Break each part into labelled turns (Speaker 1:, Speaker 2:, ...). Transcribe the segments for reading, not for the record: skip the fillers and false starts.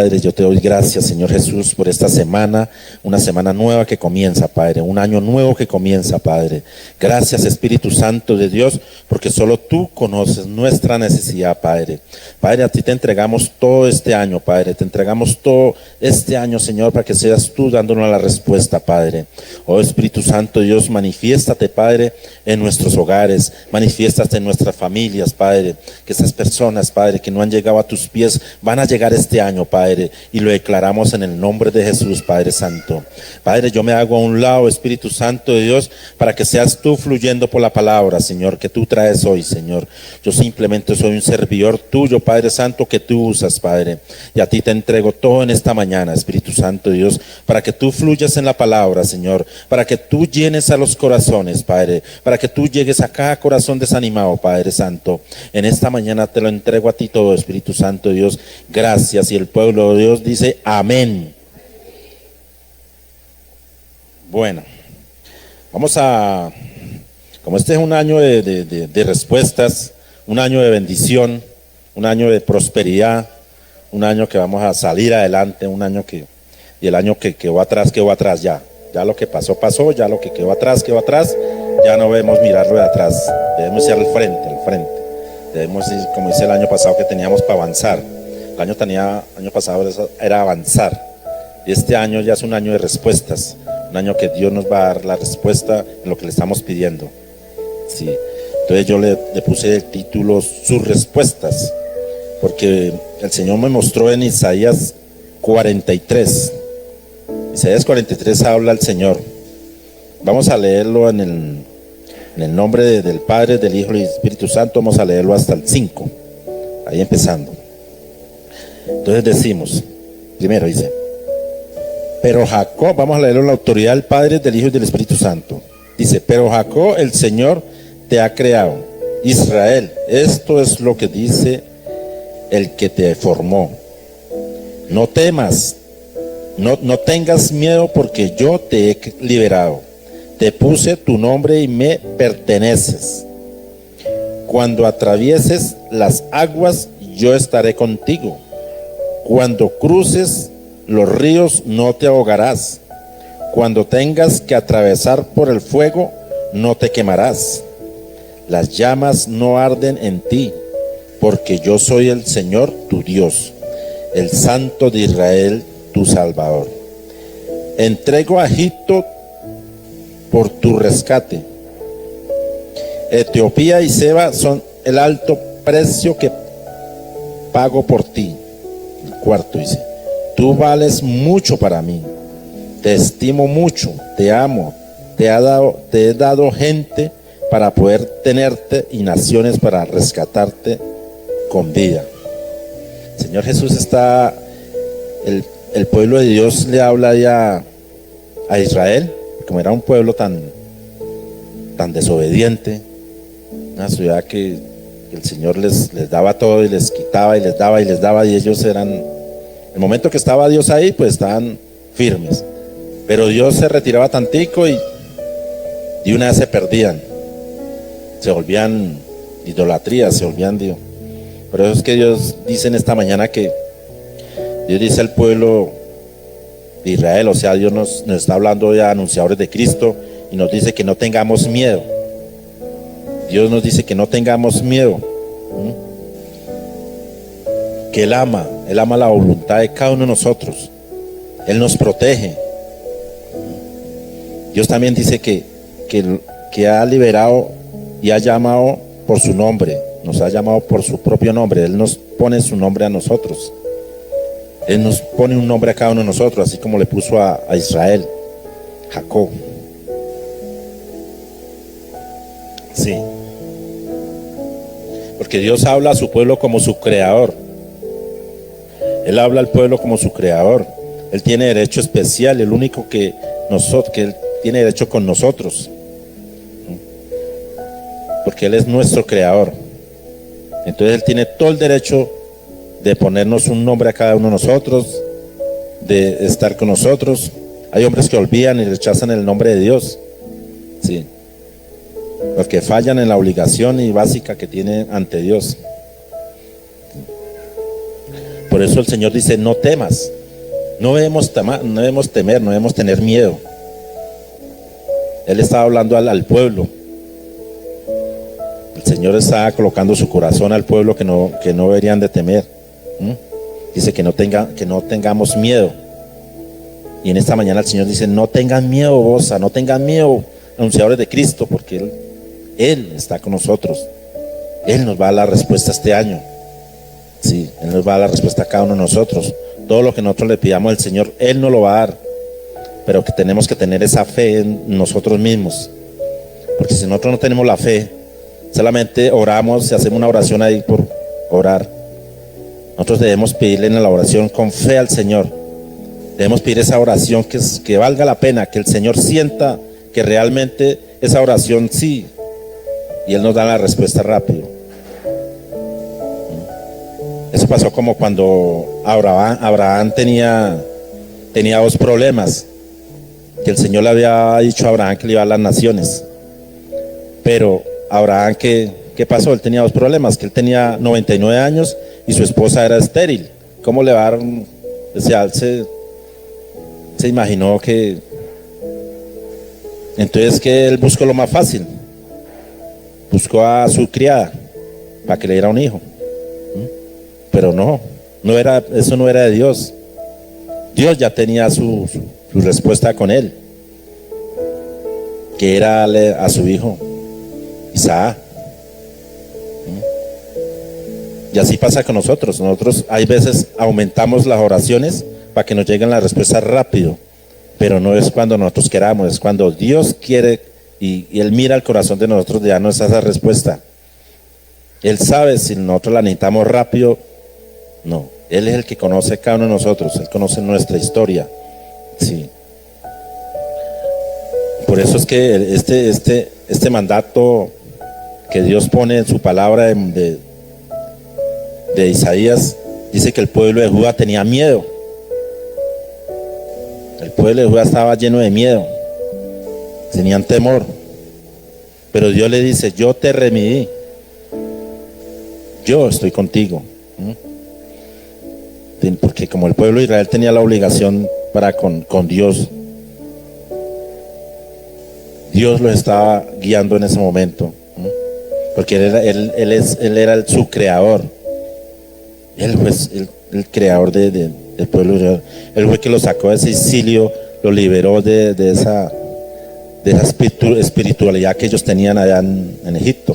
Speaker 1: Padre, yo te doy gracias, Señor Jesús, por esta semana, una semana nueva que comienza, Padre, un año nuevo que comienza, Padre. Gracias, Espíritu Santo de Dios, porque solo tú conoces nuestra necesidad, Padre. Padre, a ti te entregamos todo este año, Padre, te entregamos todo este año, Señor, para que seas tú dándonos la respuesta, Padre. Oh Espíritu Santo de Dios, manifiéstate, Padre, en nuestros hogares, manifiéstate en nuestras familias, Padre, que esas personas, Padre, que no han llegado a tus pies, van a llegar este año, Padre, y lo declaramos en el nombre de Jesús, Padre Santo. Padre, yo me hago a un lado, Espíritu Santo de Dios, para que seas tú fluyendo por la palabra, Señor, que tú traes hoy, Señor. Yo simplemente soy un servidor tuyo, Padre Santo, que tú usas, Padre, y a ti te entrego todo en esta mañana, Espíritu Santo de Dios, para que tú fluyas en la palabra, Señor, para que tú llenes a los corazones, Padre, para que tú llegues a cada corazón desanimado, Padre Santo. En esta mañana te lo entrego a ti todo, Espíritu Santo de Dios. Gracias. Y el pueblo de Dios dice amén. Bueno, vamos a, como este es un año de respuestas, un año de bendición, un año de prosperidad, un año que vamos a salir adelante, un año que, y el año que quedó atrás, ya lo que pasó, ya lo que quedó atrás, ya no debemos mirarlo de atrás, debemos ir al frente, debemos ir, como dice el año pasado, que teníamos para avanzar. El año pasado era avanzar, y este año ya es un año de respuestas, un año que Dios nos va a dar la respuesta en lo que le estamos pidiendo. Sí. Entonces yo le puse el título Sus respuestas, porque el Señor me mostró en Isaías 43. Isaías 43 habla al Señor. Vamos a leerlo en el nombre del Padre, del Hijo y del Espíritu Santo. Vamos a leerlo hasta el 5, ahí empezando. Entonces decimos, primero dice, pero Jacob, vamos a leerlo en la autoridad del Padre, del Hijo y del Espíritu Santo. Dice, pero Jacob, el Señor te ha creado. Israel, esto es lo que dice el que te formó. No temas, no tengas miedo, porque yo te he liberado. Te puse tu nombre y me perteneces. Cuando atravieses las aguas, yo estaré contigo. Cuando cruces los ríos, no te ahogarás. Cuando tengas que atravesar por el fuego, no te quemarás. Las llamas no arden en ti, porque yo soy el Señor tu Dios, el Santo de Israel, tu Salvador. Entrego a Egipto por tu rescate. Etiopía y Seba son el alto precio que pago por ti. El cuarto dice, tú vales mucho para mí, te estimo mucho, te amo, te he dado gente para poder tenerte y naciones para rescatarte con vida. Señor Jesús está, el pueblo de Dios le habla ya a Israel, como era un pueblo tan desobediente, una ciudad que el Señor les daba todo y les quitaba y les daba, y ellos eran, el momento que estaba Dios ahí, pues estaban firmes, pero Dios se retiraba tantico y de una vez se perdían, se volvían idolatría, se volvían Dios. Por eso es que Dios dice en esta mañana que Dios dice al pueblo de Israel, o sea, Dios nos está hablando ya anunciadores de Cristo, y nos dice que no tengamos miedo. Dios nos dice que no tengamos miedo, que Él ama la voluntad de cada uno de nosotros, Él nos protege. Dios también dice que ha liberado y ha llamado por su nombre, nos ha llamado por su propio nombre. Él nos pone su nombre a nosotros, Él nos pone un nombre a cada uno de nosotros, así como le puso a Israel, Jacob. Sí, porque Dios habla a su pueblo como su creador. Él habla al pueblo como su creador. Él tiene derecho especial, el único que Él tiene derecho con nosotros, porque Él es nuestro creador. Entonces Él tiene todo el derecho de ponernos un nombre a cada uno de nosotros, de estar con nosotros. Hay hombres que olvidan y rechazan el nombre de Dios, sí, los que fallan en la obligación y básica que tienen ante Dios. Por eso el Señor dice, no temas. No debemos temer, no debemos tener miedo. Él estaba hablando al pueblo. El Señor estaba colocando su corazón al pueblo que no deberían de temer. Dice que no tengamos miedo. Y en esta mañana el Señor dice, no tengan miedo, Bosa, no tengan miedo, anunciadores de Cristo, porque Él está con nosotros. Él nos va a dar la respuesta este año. Sí, Él nos va a dar la respuesta a cada uno de nosotros. Todo lo que nosotros le pidamos al Señor, Él nos lo va a dar. Pero que tenemos que tener esa fe en nosotros mismos. Porque si nosotros no tenemos la fe, solamente oramos y hacemos una oración ahí por orar. Nosotros debemos pedirle en la oración con fe al Señor. Debemos pedir esa oración que valga la pena, que el Señor sienta que realmente esa oración sí. Y Él nos da la respuesta rápido. Eso pasó como cuando Abraham tenía dos problemas. Que el Señor le había dicho a Abraham que le iba a las naciones. Pero Abraham, ¿qué pasó? Él tenía dos problemas. Que él tenía 99 años y su esposa era estéril. ¿Cómo le va a dar? O sea, él se imaginó que... Entonces que él buscó lo más fácil. Buscó a su criada para que le diera un hijo. Pero eso no era de Dios. Dios ya tenía su respuesta con él, que era a su hijo Isaac. Y así pasa con nosotros. Nosotros hay veces aumentamos las oraciones para que nos lleguen las respuestas rápido, pero no es cuando nosotros queramos, es cuando Dios quiere y Él mira el corazón de nosotros de darnos esa respuesta. Él sabe si nosotros la necesitamos rápido. No, Él es el que conoce cada uno de nosotros. Él conoce nuestra historia. Sí. Por eso es que este mandato que Dios pone en su palabra de Isaías, dice que el pueblo de Judá tenía miedo. El pueblo de Judá estaba lleno de miedo. Tenían temor. Pero Dios le dice, yo te remidí. Yo estoy contigo. Porque como el pueblo de Israel tenía la obligación para con Dios, Dios los estaba guiando en ese momento. Porque él era su creador. Él fue el creador del pueblo de Israel. Él fue el que lo sacó de ese exilio, lo liberó de esa espiritualidad que ellos tenían allá en Egipto.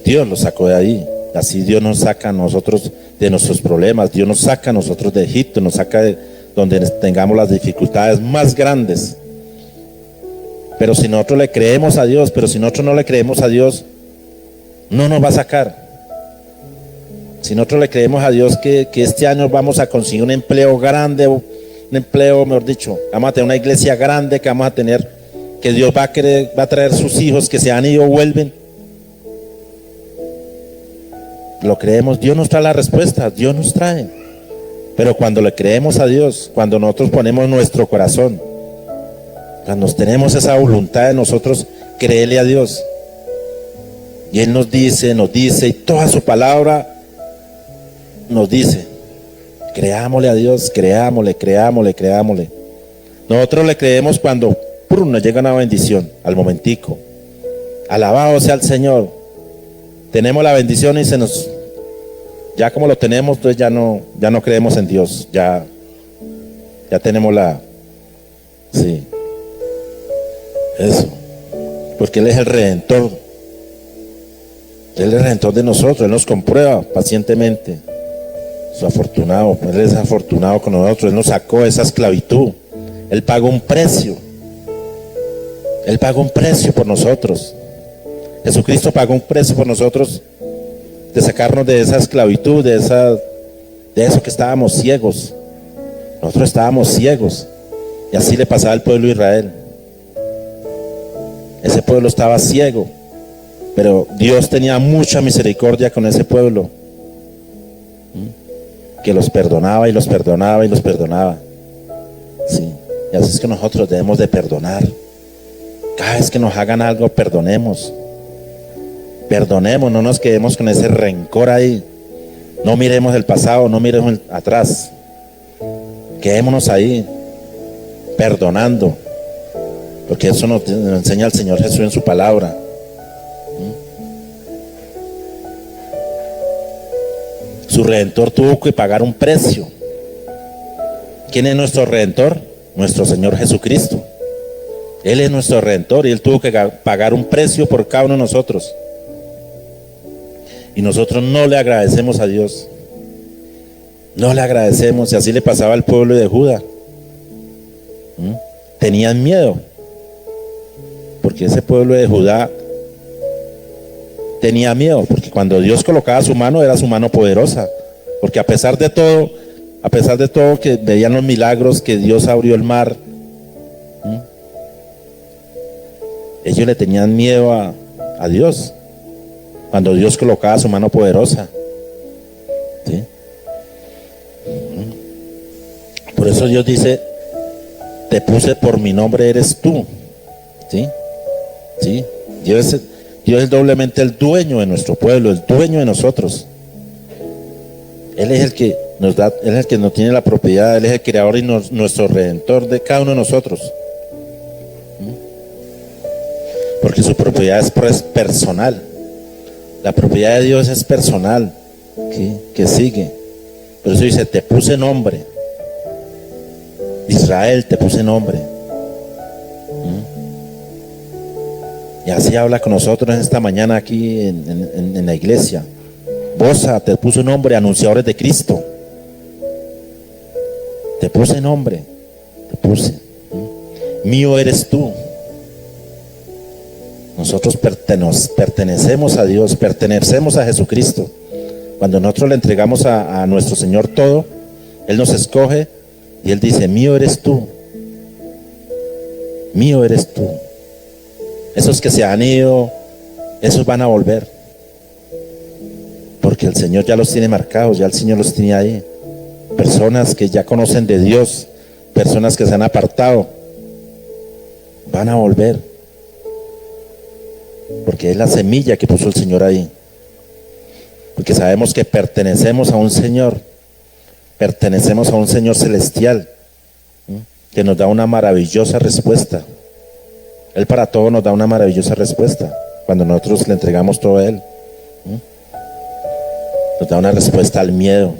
Speaker 1: Dios los sacó de ahí. Así Dios nos saca a nosotros de nuestros problemas. Dios nos saca a nosotros de Egipto, nos saca de donde tengamos las dificultades más grandes. Pero si nosotros le creemos a Dios, pero si nosotros no le creemos a Dios, no nos va a sacar. Si nosotros le creemos a Dios que este año vamos a conseguir un empleo grande, un empleo, mejor dicho, vamos a tener una iglesia grande, que vamos a tener, que Dios va a traer sus hijos que se han ido, vuelven. Lo creemos, Dios nos trae la respuesta, Dios nos trae. Pero cuando le creemos a Dios, cuando nosotros ponemos nuestro corazón, cuando tenemos esa voluntad de nosotros creerle a Dios, y Él nos dice, y toda su palabra nos dice, creámosle a Dios, creámosle. Nosotros le creemos cuando nos llega una bendición, al momentico. Alabado sea el Señor. Tenemos la bendición y ya como lo tenemos, entonces ya no creemos en Dios, ya tenemos sí, eso, porque Él es el Redentor. Él es el Redentor de nosotros. Él nos comprueba pacientemente. Él es afortunado con nosotros. Él nos sacó de esa esclavitud. Él pagó un precio. Él pagó un precio por nosotros. Jesucristo pagó un precio por nosotros, de sacarnos de esa esclavitud, de eso que estábamos ciegos. Nosotros estábamos ciegos. Y así le pasaba al pueblo de Israel. Ese pueblo estaba ciego, pero Dios tenía mucha misericordia con ese pueblo, que los perdonaba y los perdonaba y los perdonaba. Sí. Y así es que nosotros debemos de perdonar. Cada vez que nos hagan algo, perdonemos, no nos quedemos con ese rencor ahí. No miremos el pasado, no miremos atrás. Quedémonos ahí, perdonando, porque eso nos enseña el Señor Jesús en su palabra. Su Redentor tuvo que pagar un precio. ¿Quién es nuestro Redentor? Nuestro Señor Jesucristo. Él es nuestro Redentor y Él tuvo que pagar un precio por cada uno de nosotros. Y nosotros no le agradecemos a Dios. No le agradecemos. Y así le pasaba al pueblo de Judá. Tenían miedo. Porque ese pueblo de Judá tenía miedo. Porque cuando Dios colocaba su mano, era su mano poderosa. Porque a pesar de todo que veían los milagros, que Dios abrió el mar, ellos le tenían miedo a Dios. Cuando Dios colocaba su mano poderosa. ¿Sí? Por eso Dios dice: te puse por mi nombre, eres tú. ¿Sí? ¿Sí? Dios es doblemente el dueño de nuestro pueblo, el dueño de nosotros. Él es el que nos da, Él es el que nos tiene la propiedad, Él es el creador y nuestro redentor de cada uno de nosotros. Porque su propiedad es personal. La propiedad de Dios es personal, ¿sí? Que sigue. Por eso dice: te puse nombre. Israel, te puse nombre. Y así habla con nosotros en esta mañana aquí en la iglesia. Bosa, te puse nombre, anunciadores de Cristo. Te puse nombre, te puse. Mío eres tú. Nosotros pertenecemos a Dios, pertenecemos a Jesucristo. Cuando nosotros le entregamos a nuestro Señor todo, Él nos escoge y Él dice: mío eres tú. Mío eres tú. Esos que se han ido, esos van a volver. Porque el Señor ya los tiene marcados, ya el Señor los tiene ahí. Personas que ya conocen de Dios, personas que se han apartado, van a volver. Porque es la semilla que puso el Señor ahí. Porque sabemos que pertenecemos a un Señor, pertenecemos a un Señor celestial, que nos da una maravillosa respuesta. Él para todo nos da una maravillosa respuesta cuando nosotros le entregamos todo a Él. Nos da una respuesta al miedo.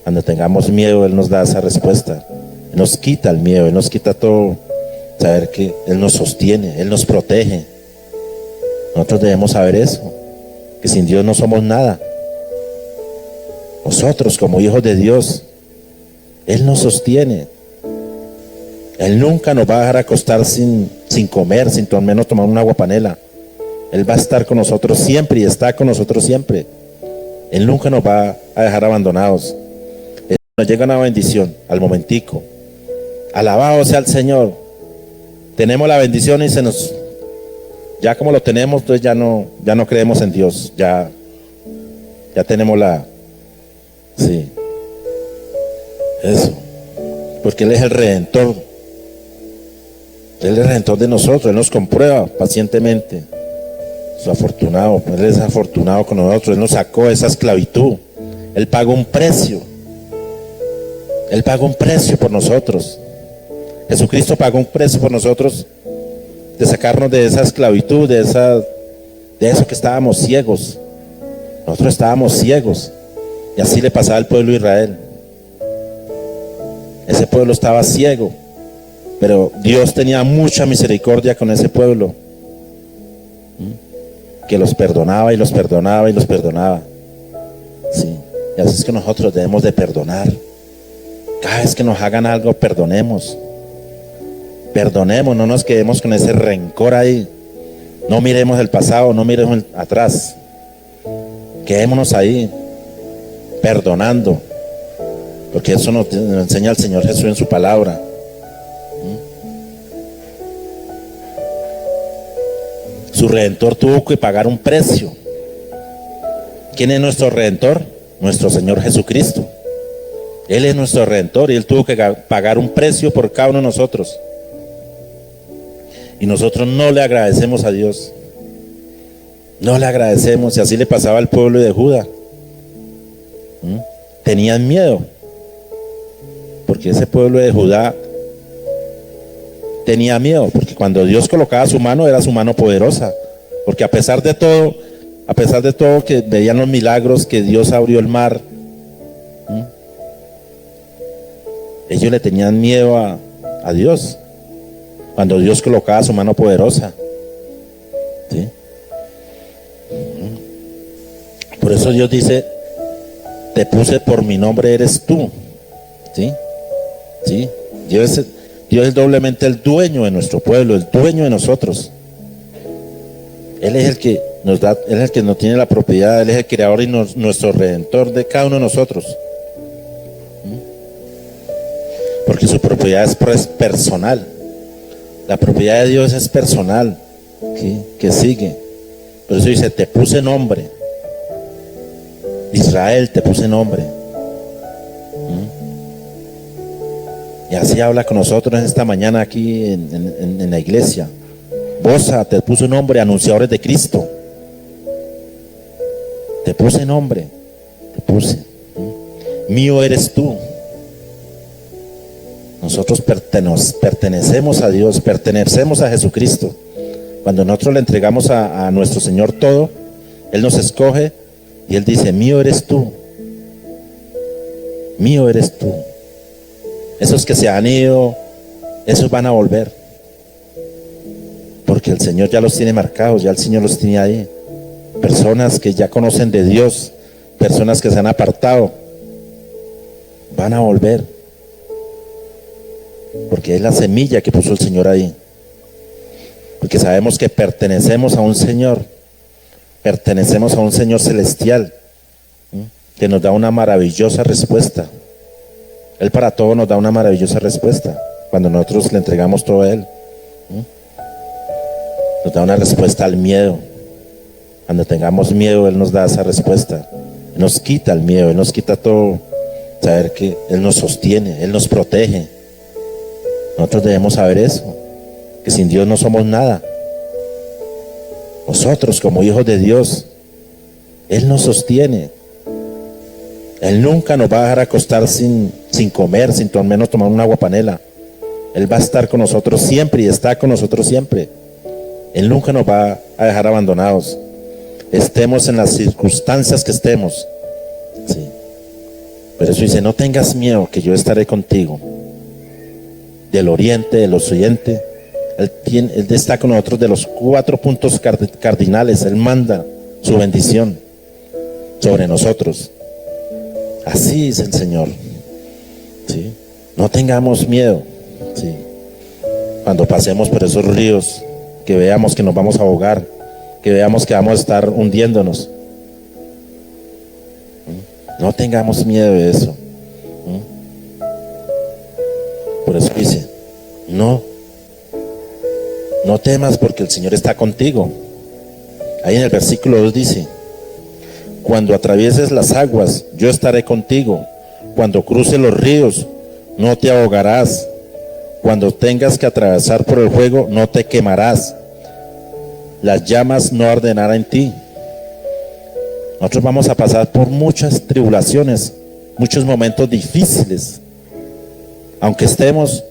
Speaker 1: Cuando tengamos miedo, Él nos da esa respuesta. Él nos quita el miedo, Él nos quita todo. Saber que Él nos sostiene, Él nos protege. Nosotros debemos saber eso, que sin Dios no somos nada. Nosotros como hijos de Dios, Él nos sostiene. Él nunca nos va a dejar acostar sin comer, sin al menos tomar una aguapanela. Él va a estar con nosotros siempre y está con nosotros siempre. Él nunca nos va a dejar abandonados. Nos llega una bendición al momentico. Alabado sea el Señor. Tenemos la bendición y ya como lo tenemos, entonces ya no creemos en Dios. Ya tenemos sí. Eso. Porque Él es el Redentor. Él es el Redentor de nosotros. Él nos comprueba pacientemente. Es afortunado. Él es afortunado con nosotros. Él nos sacó de esa esclavitud. Él pagó un precio. Él pagó un precio por nosotros. Jesucristo pagó un precio por nosotros, de sacarnos de esa esclavitud, de eso que estábamos ciegos. Nosotros estábamos ciegos. Y así le pasaba al pueblo de Israel. Ese pueblo estaba ciego, pero Dios tenía mucha misericordia con ese pueblo, que los perdonaba y los perdonaba y los perdonaba. Sí. Y así es que nosotros debemos de perdonar. Cada vez que nos hagan algo, perdonemos. Perdonemos, no nos quedemos con ese rencor ahí. No miremos el pasado, no miremos atrás. Quedémonos ahí, perdonando. Porque eso nos enseña el Señor Jesús en su palabra. Su Redentor tuvo que pagar un precio. ¿Quién es nuestro Redentor? Nuestro Señor Jesucristo. Él es nuestro Redentor y Él tuvo que pagar un precio por cada uno de nosotros. Y nosotros no le agradecemos a Dios. No le agradecemos. Y así le pasaba al pueblo de Judá. ¿Mm? Tenían miedo, porque ese pueblo de Judá tenía miedo, porque cuando Dios colocaba su mano, era su mano poderosa, porque a pesar de todo que veían los milagros, que Dios abrió el mar, ellos le tenían miedo a Dios, cuando Dios colocaba su mano poderosa, ¿sí? Por eso Dios dice: te puse por mi nombre, eres tú, ¿sí? ¿Sí? Dios es doblemente el dueño de nuestro pueblo, el dueño de nosotros. Él es el que nos da, Él es el que nos tiene la propiedad, Él es el creador y nuestro redentor de cada uno de nosotros. Porque su propiedad es personal. La propiedad de Dios es personal, ¿sí? Que sigue. Por eso dice: te puse nombre. Israel, te puse nombre. Y así habla con nosotros esta mañana aquí en la iglesia. Bosa, te puse nombre, anunciadores de Cristo. Te puse nombre, te puse. Mío eres tú. Nosotros pertenecemos a Dios, pertenecemos a Jesucristo. Cuando nosotros le entregamos a nuestro Señor todo, Él nos escoge y Él dice: mío eres tú. Mío eres tú. Esos que se han ido, esos van a volver, porque el Señor ya los tiene marcados, ya el Señor los tiene ahí. Personas que ya conocen de Dios, personas que se han apartado, van a volver, porque es la semilla que puso el Señor ahí. Porque sabemos que pertenecemos a un Señor, pertenecemos a un Señor celestial, que nos da una maravillosa respuesta. Él para todo nos da una maravillosa respuesta cuando nosotros le entregamos todo a Él. Nos da una respuesta al miedo. Cuando tengamos miedo, Él nos da esa respuesta. Él nos quita el miedo, Él nos quita todo. Saber que Él nos sostiene, Él nos protege. Nosotros debemos saber eso, que sin Dios no somos nada. Nosotros como hijos de Dios, Él nos sostiene. Él nunca nos va a dejar acostar sin comer, sin al menos tomar una aguapanela. Él va a estar con nosotros siempre y está con nosotros siempre. Él nunca nos va a dejar abandonados. Estemos en las circunstancias que estemos. Sí. Pero eso dice: no tengas miedo, que yo estaré contigo. Del oriente, del occidente. Él está con nosotros de los 4 puntos cardinales. Él manda su bendición sobre nosotros. Así es el Señor, ¿sí? No tengamos miedo, ¿sí? Cuando pasemos por esos ríos, que veamos que nos vamos a ahogar, que veamos que vamos a estar hundiéndonos. No tengamos miedo de eso. Por eso dice: no temas, porque el Señor está contigo. Ahí en el versículo 2 dice: cuando atravieses las aguas, yo estaré contigo. Cuando cruces los ríos, no te ahogarás. Cuando tengas que atravesar por el fuego, no te quemarás. Las llamas no arderán en ti. Nosotros vamos a pasar por muchas tribulaciones, muchos momentos difíciles. Aunque estemos,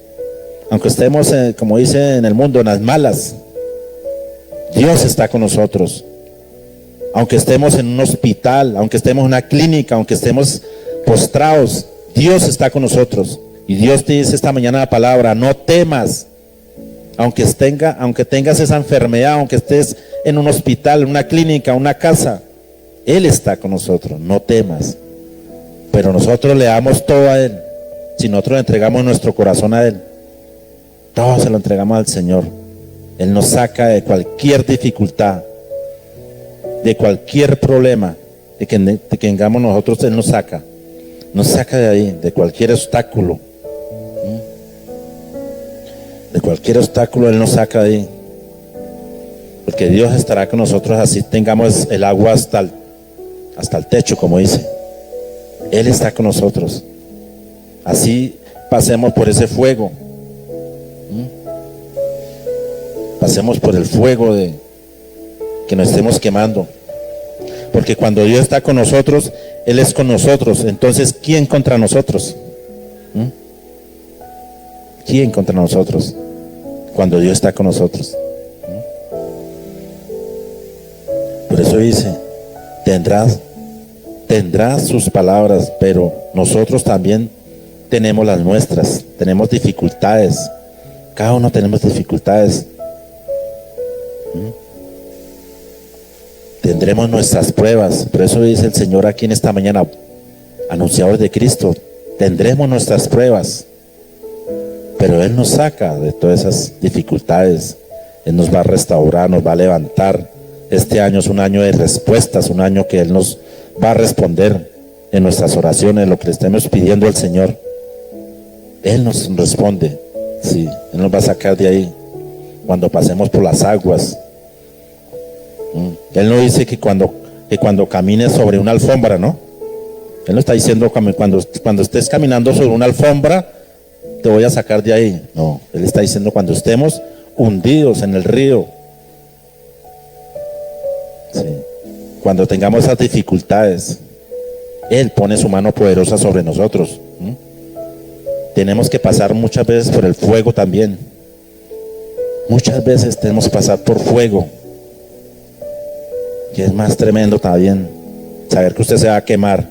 Speaker 1: como dice en el mundo, en las malas, Dios está con nosotros. Aunque estemos en un hospital, aunque estemos en una clínica, aunque estemos postrados, Dios está con nosotros. Y Dios te dice esta mañana la palabra: no temas. Aunque tengas esa enfermedad, aunque estés en un hospital, en una clínica, una casa, Él está con nosotros. No temas. Pero nosotros le damos todo a Él. Si nosotros le entregamos nuestro corazón a Él, todo se lo entregamos al Señor. Él nos saca de cualquier dificultad, de cualquier problema de que tengamos nosotros. Él nos saca de ahí, de cualquier obstáculo. De cualquier obstáculo Él nos saca de ahí, porque Dios estará con nosotros. Así tengamos el agua hasta el techo, como dice, Él está con nosotros. Así pasemos por ese fuego, pasemos por el fuego de que nos estemos quemando. Porque cuando Dios está con nosotros, Él es con nosotros. Entonces, ¿quién contra nosotros? ¿Mm? ¿Quién contra nosotros? Cuando Dios está con nosotros. Por eso dice, tendrás sus palabras, pero nosotros también tenemos las nuestras, tenemos dificultades. Cada uno tenemos dificultades. Tendremos nuestras pruebas. Por eso dice el Señor aquí en esta mañana, anunciadores de Cristo, tendremos nuestras pruebas, pero Él nos saca de todas esas dificultades. Él nos va a restaurar, nos va a levantar. Este año es un año de respuestas, un año que Él nos va a responder en nuestras oraciones, lo que le estemos pidiendo al Señor. Él nos responde. Sí, Él nos va a sacar de ahí cuando pasemos por las aguas. Él no dice que cuando camines sobre una alfombra, ¿no? Él no está diciendo cuando estés caminando sobre una alfombra te voy a sacar de ahí. No, Él está diciendo cuando estemos hundidos en el río. Sí. Cuando tengamos esas dificultades, Él pone su mano poderosa sobre nosotros. Tenemos que pasar muchas veces por el fuego también. Muchas veces tenemos que pasar por fuego, que es más tremendo también. Saber que usted se va a quemar,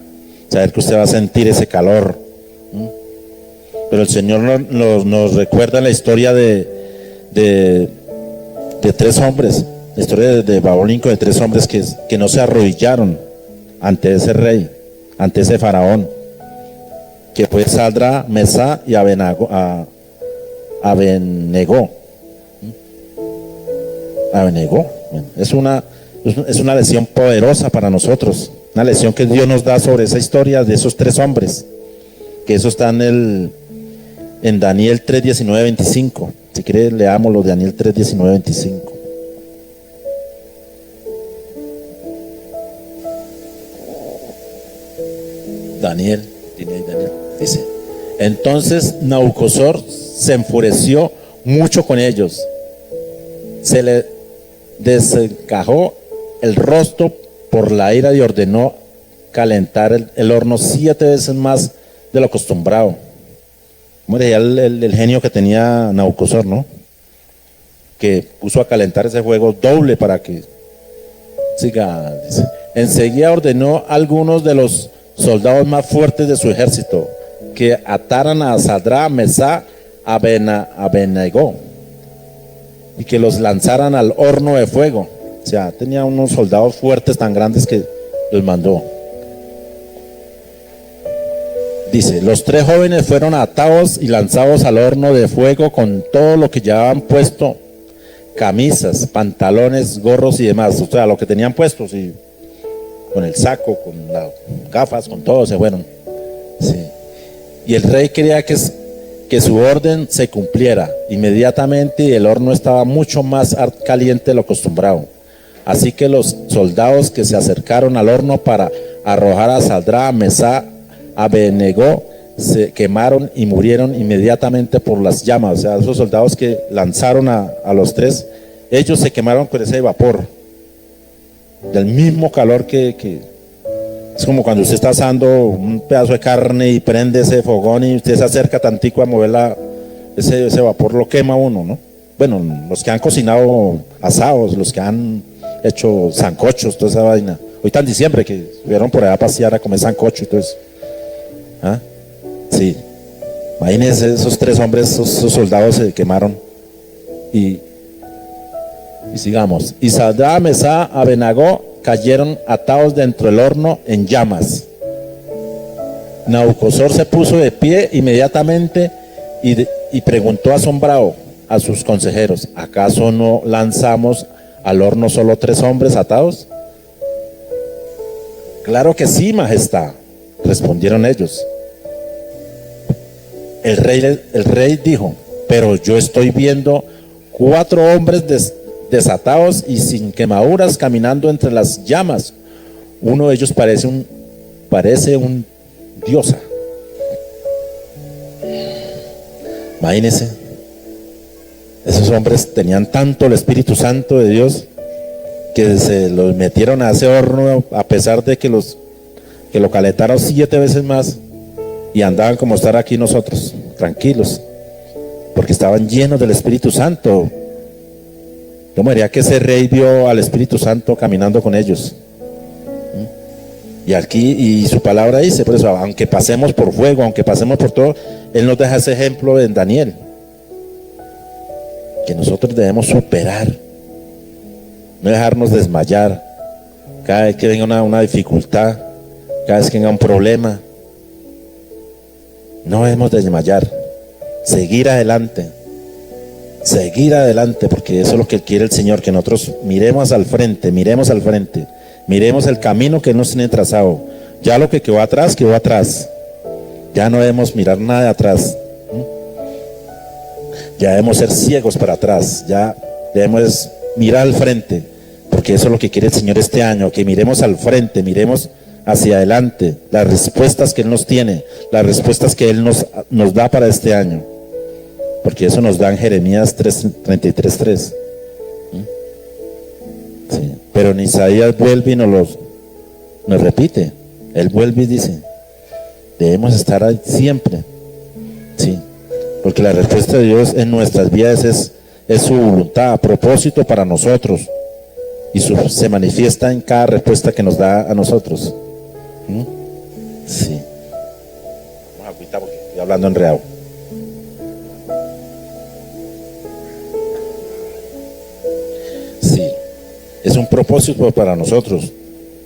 Speaker 1: saber que usted va a sentir ese calor. Pero el Señor nos recuerda la historia de tres hombres, la historia de Babilónico, de tres hombres que no se arrodillaron ante ese rey, ante ese faraón, que fue Sadrach, Mesach y Abednego. Es una lección poderosa para nosotros, una lección que Dios nos da sobre esa historia de esos tres hombres, que eso está en Daniel 3, 19, 25. Si quiere, leámoslo, Daniel 3, 19, 25. Daniel dice: entonces Nabucodonosor se enfureció mucho con ellos, se le desencajó el rostro por la ira y ordenó calentar el horno 7 veces más de lo acostumbrado. Como decía el genio que tenía Nabucodonosor, ¿no? Que puso a calentar ese fuego doble para que siga. Dice. Enseguida ordenó a algunos de los soldados más fuertes de su ejército que ataran a Sadrach, Mesach, Abednego y que los lanzaran al horno de fuego. O sea, tenía unos soldados fuertes tan grandes que los mandó. Dice: los tres jóvenes fueron atados y lanzados al horno de fuego con todo lo que llevaban puesto, camisas, pantalones, gorros y demás. O sea, lo que tenían puestos, y con el saco, con las gafas, con todo se fueron. Sí. Y el rey quería que su orden se cumpliera inmediatamente, y el horno estaba mucho más caliente de lo acostumbrado. Así que los soldados que se acercaron al horno para arrojar a Sadrach, Mesach, Abednego se quemaron y murieron inmediatamente por las llamas. O sea, esos soldados que lanzaron a los tres, ellos se quemaron por ese vapor, del mismo calor que es como cuando usted está asando un pedazo de carne y prende ese fogón y usted se acerca tantico a mover ese vapor, lo quema uno, ¿no? Bueno, los que han cocinado asados, los que han hecho sancochos, toda esa vaina. Ahorita en diciembre que subieron por allá a pasear a comer sancocho y todo eso. ¿Ah? Sí. Imagínense, esos tres hombres, esos soldados se quemaron. Y sigamos. Y Sadrach, Mesach, Abednego cayeron atados dentro del horno en llamas. Nabucodonosor se puso de pie inmediatamente y preguntó asombrado a sus consejeros: ¿acaso no lanzamos al horno solo 3 hombres atados? Claro que sí, majestad, respondieron ellos. El rey dijo: pero yo estoy viendo 4 hombres desatados y sin quemaduras caminando entre las llamas. Uno de ellos parece un diosa. Imagínense, esos hombres tenían tanto el Espíritu Santo de Dios que se los metieron a ese horno a pesar de que lo calentaron 7 veces más y andaban como estar aquí nosotros, tranquilos, porque estaban llenos del Espíritu Santo. Yo me diría que ese rey vio al Espíritu Santo caminando con ellos. Y aquí, y su palabra dice, por eso, aunque pasemos por fuego, aunque pasemos por todo, Él nos deja ese ejemplo en Daniel, que nosotros debemos superar, no dejarnos desmayar cada vez que venga una dificultad, cada vez que venga un problema. No debemos desmayar, seguir adelante, porque eso es lo que quiere el Señor, que nosotros miremos al frente, miremos el camino que Él nos tiene trazado. Ya lo que quedó atrás, ya no debemos mirar nada de atrás, ya debemos ser ciegos para atrás, ya debemos mirar al frente, porque eso es lo que quiere el Señor este año, que miremos al frente, miremos hacia adelante, las respuestas que Él nos tiene, las respuestas que Él nos da para este año, porque eso nos da en Jeremías 33:3. Sí. Pero en Isaías vuelve y nos repite, Él vuelve y dice, debemos estar ahí siempre, sí, porque la respuesta de Dios en nuestras vidas es su voluntad, a propósito para nosotros, y se manifiesta en cada respuesta que nos da a nosotros. Sí. Vamos a agüita porque estoy hablando enredado. Sí, es un propósito para nosotros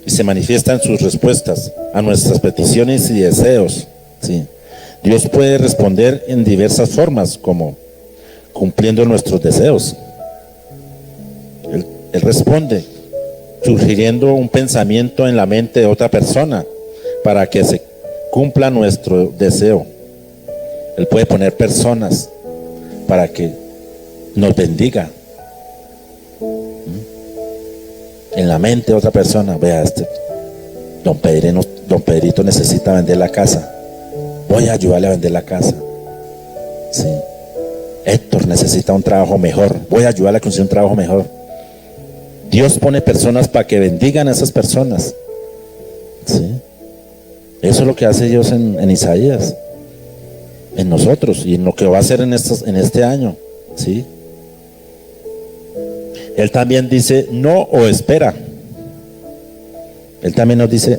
Speaker 1: y se manifiesta en sus respuestas a nuestras peticiones y deseos. Sí. Dios puede responder en diversas formas, como cumpliendo nuestros deseos. Él responde sugiriendo un pensamiento en la mente de otra persona para que se cumpla nuestro deseo. Él puede poner personas para que nos bendiga en la mente de otra persona. Vea, don Pedrito necesita vender la casa, voy a ayudarle a vender la casa. Sí. Héctor necesita un trabajo mejor, voy a ayudarle a conseguir un trabajo mejor. Dios pone personas para que bendigan a esas personas. ¿Sí? Eso es lo que hace Dios en Isaías, en nosotros, y en lo que va a hacer en este año. ¿Sí? Él también dice no o espera. Él también nos dice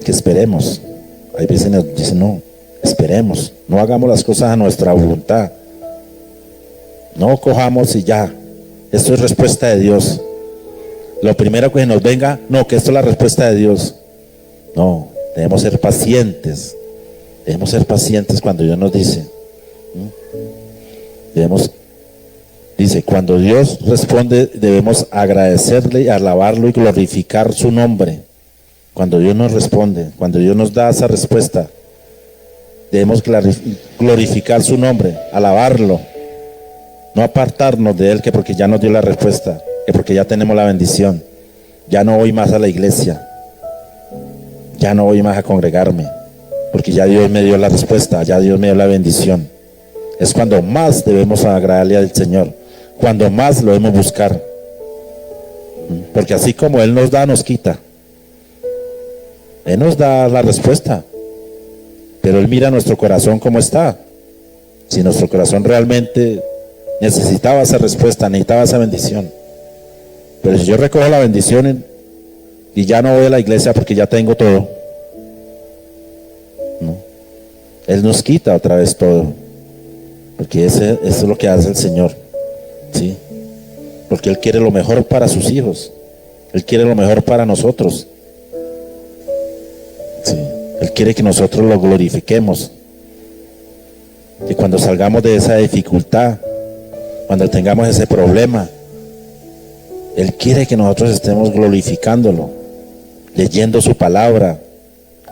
Speaker 1: que esperemos. Hay veces nos dice no, esperemos, no hagamos las cosas a nuestra voluntad, no cojamos y ya, esto es respuesta de Dios. Lo primero que nos venga, no, que esto es la respuesta de Dios. No, debemos ser pacientes. Debemos ser pacientes cuando Dios nos dice. Dice, cuando Dios responde, debemos agradecerle, alabarlo y glorificar su nombre. Cuando Dios nos responde, cuando Dios nos da esa respuesta, debemos glorificar su nombre, alabarlo. No apartarnos de Él, que porque ya nos dio la respuesta, que porque ya tenemos la bendición. Ya no voy más a la iglesia, ya no voy más a congregarme, porque ya Dios me dio la respuesta, ya Dios me dio la bendición. Es cuando más debemos agradarle al Señor, cuando más lo debemos buscar, porque así como Él nos da, nos quita. Él nos da la respuesta, pero Él mira nuestro corazón cómo está. Si nuestro corazón realmente necesitaba esa respuesta, necesitaba esa bendición. Pero si yo recojo la bendición y ya no voy a la iglesia porque ya tengo todo, ¿no? Él nos quita otra vez todo, porque eso es lo que hace el Señor, ¿sí? Porque Él quiere lo mejor para sus hijos, Él quiere lo mejor para nosotros, ¿sí? Él quiere que nosotros lo glorifiquemos, que cuando salgamos de esa dificultad, cuando tengamos ese problema, Él quiere que nosotros estemos glorificándolo, leyendo su palabra,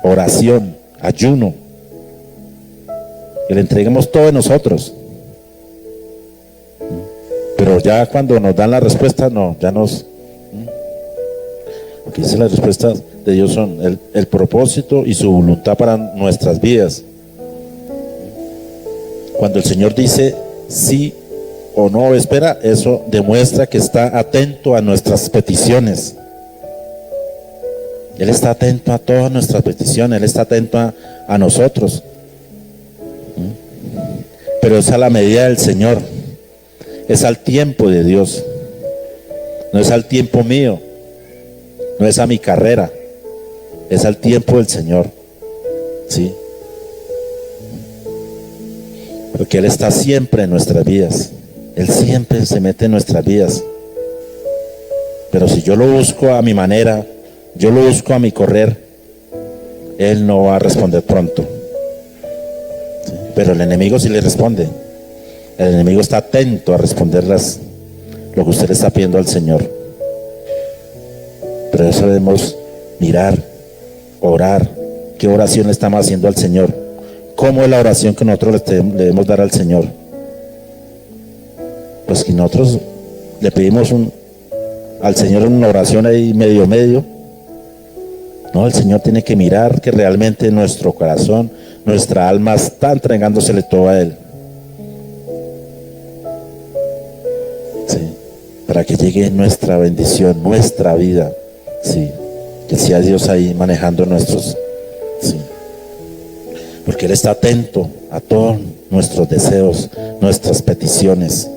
Speaker 1: oración, ayuno, que le entreguemos todo de nosotros. Pero ya cuando nos dan la respuesta, no, ya nos... Porque dice las respuestas de Dios son el propósito y su voluntad para nuestras vidas. Cuando el Señor dice sí o no espera, eso demuestra que está atento a nuestras peticiones. Él está atento a todas nuestras peticiones, Él está atento a nosotros. Pero es a la medida del Señor, es al tiempo de Dios, no es al tiempo mío, no es a mi carrera, es al tiempo del Señor, ¿sí? Porque Él está siempre en nuestras vidas, Él siempre se mete en nuestras vidas. Pero si yo lo busco a mi manera, yo lo busco a mi correr, Él no va a responder pronto. ¿Sí? Pero el enemigo sí le responde. El enemigo está atento a responderlas lo que usted le está pidiendo al Señor. Pero eso debemos mirar, orar. ¿Qué oración le estamos haciendo al Señor? ¿Cómo es la oración que nosotros le debemos dar al Señor? Pues que nosotros le pedimos al Señor una oración ahí medio. No, el Señor tiene que mirar que realmente nuestro corazón, nuestra alma está entregándosele todo a Él. Sí, para que llegue nuestra bendición, nuestra vida. Sí, que sea Dios ahí manejando nuestros. Sí, porque Él está atento a todos nuestros deseos, nuestras peticiones.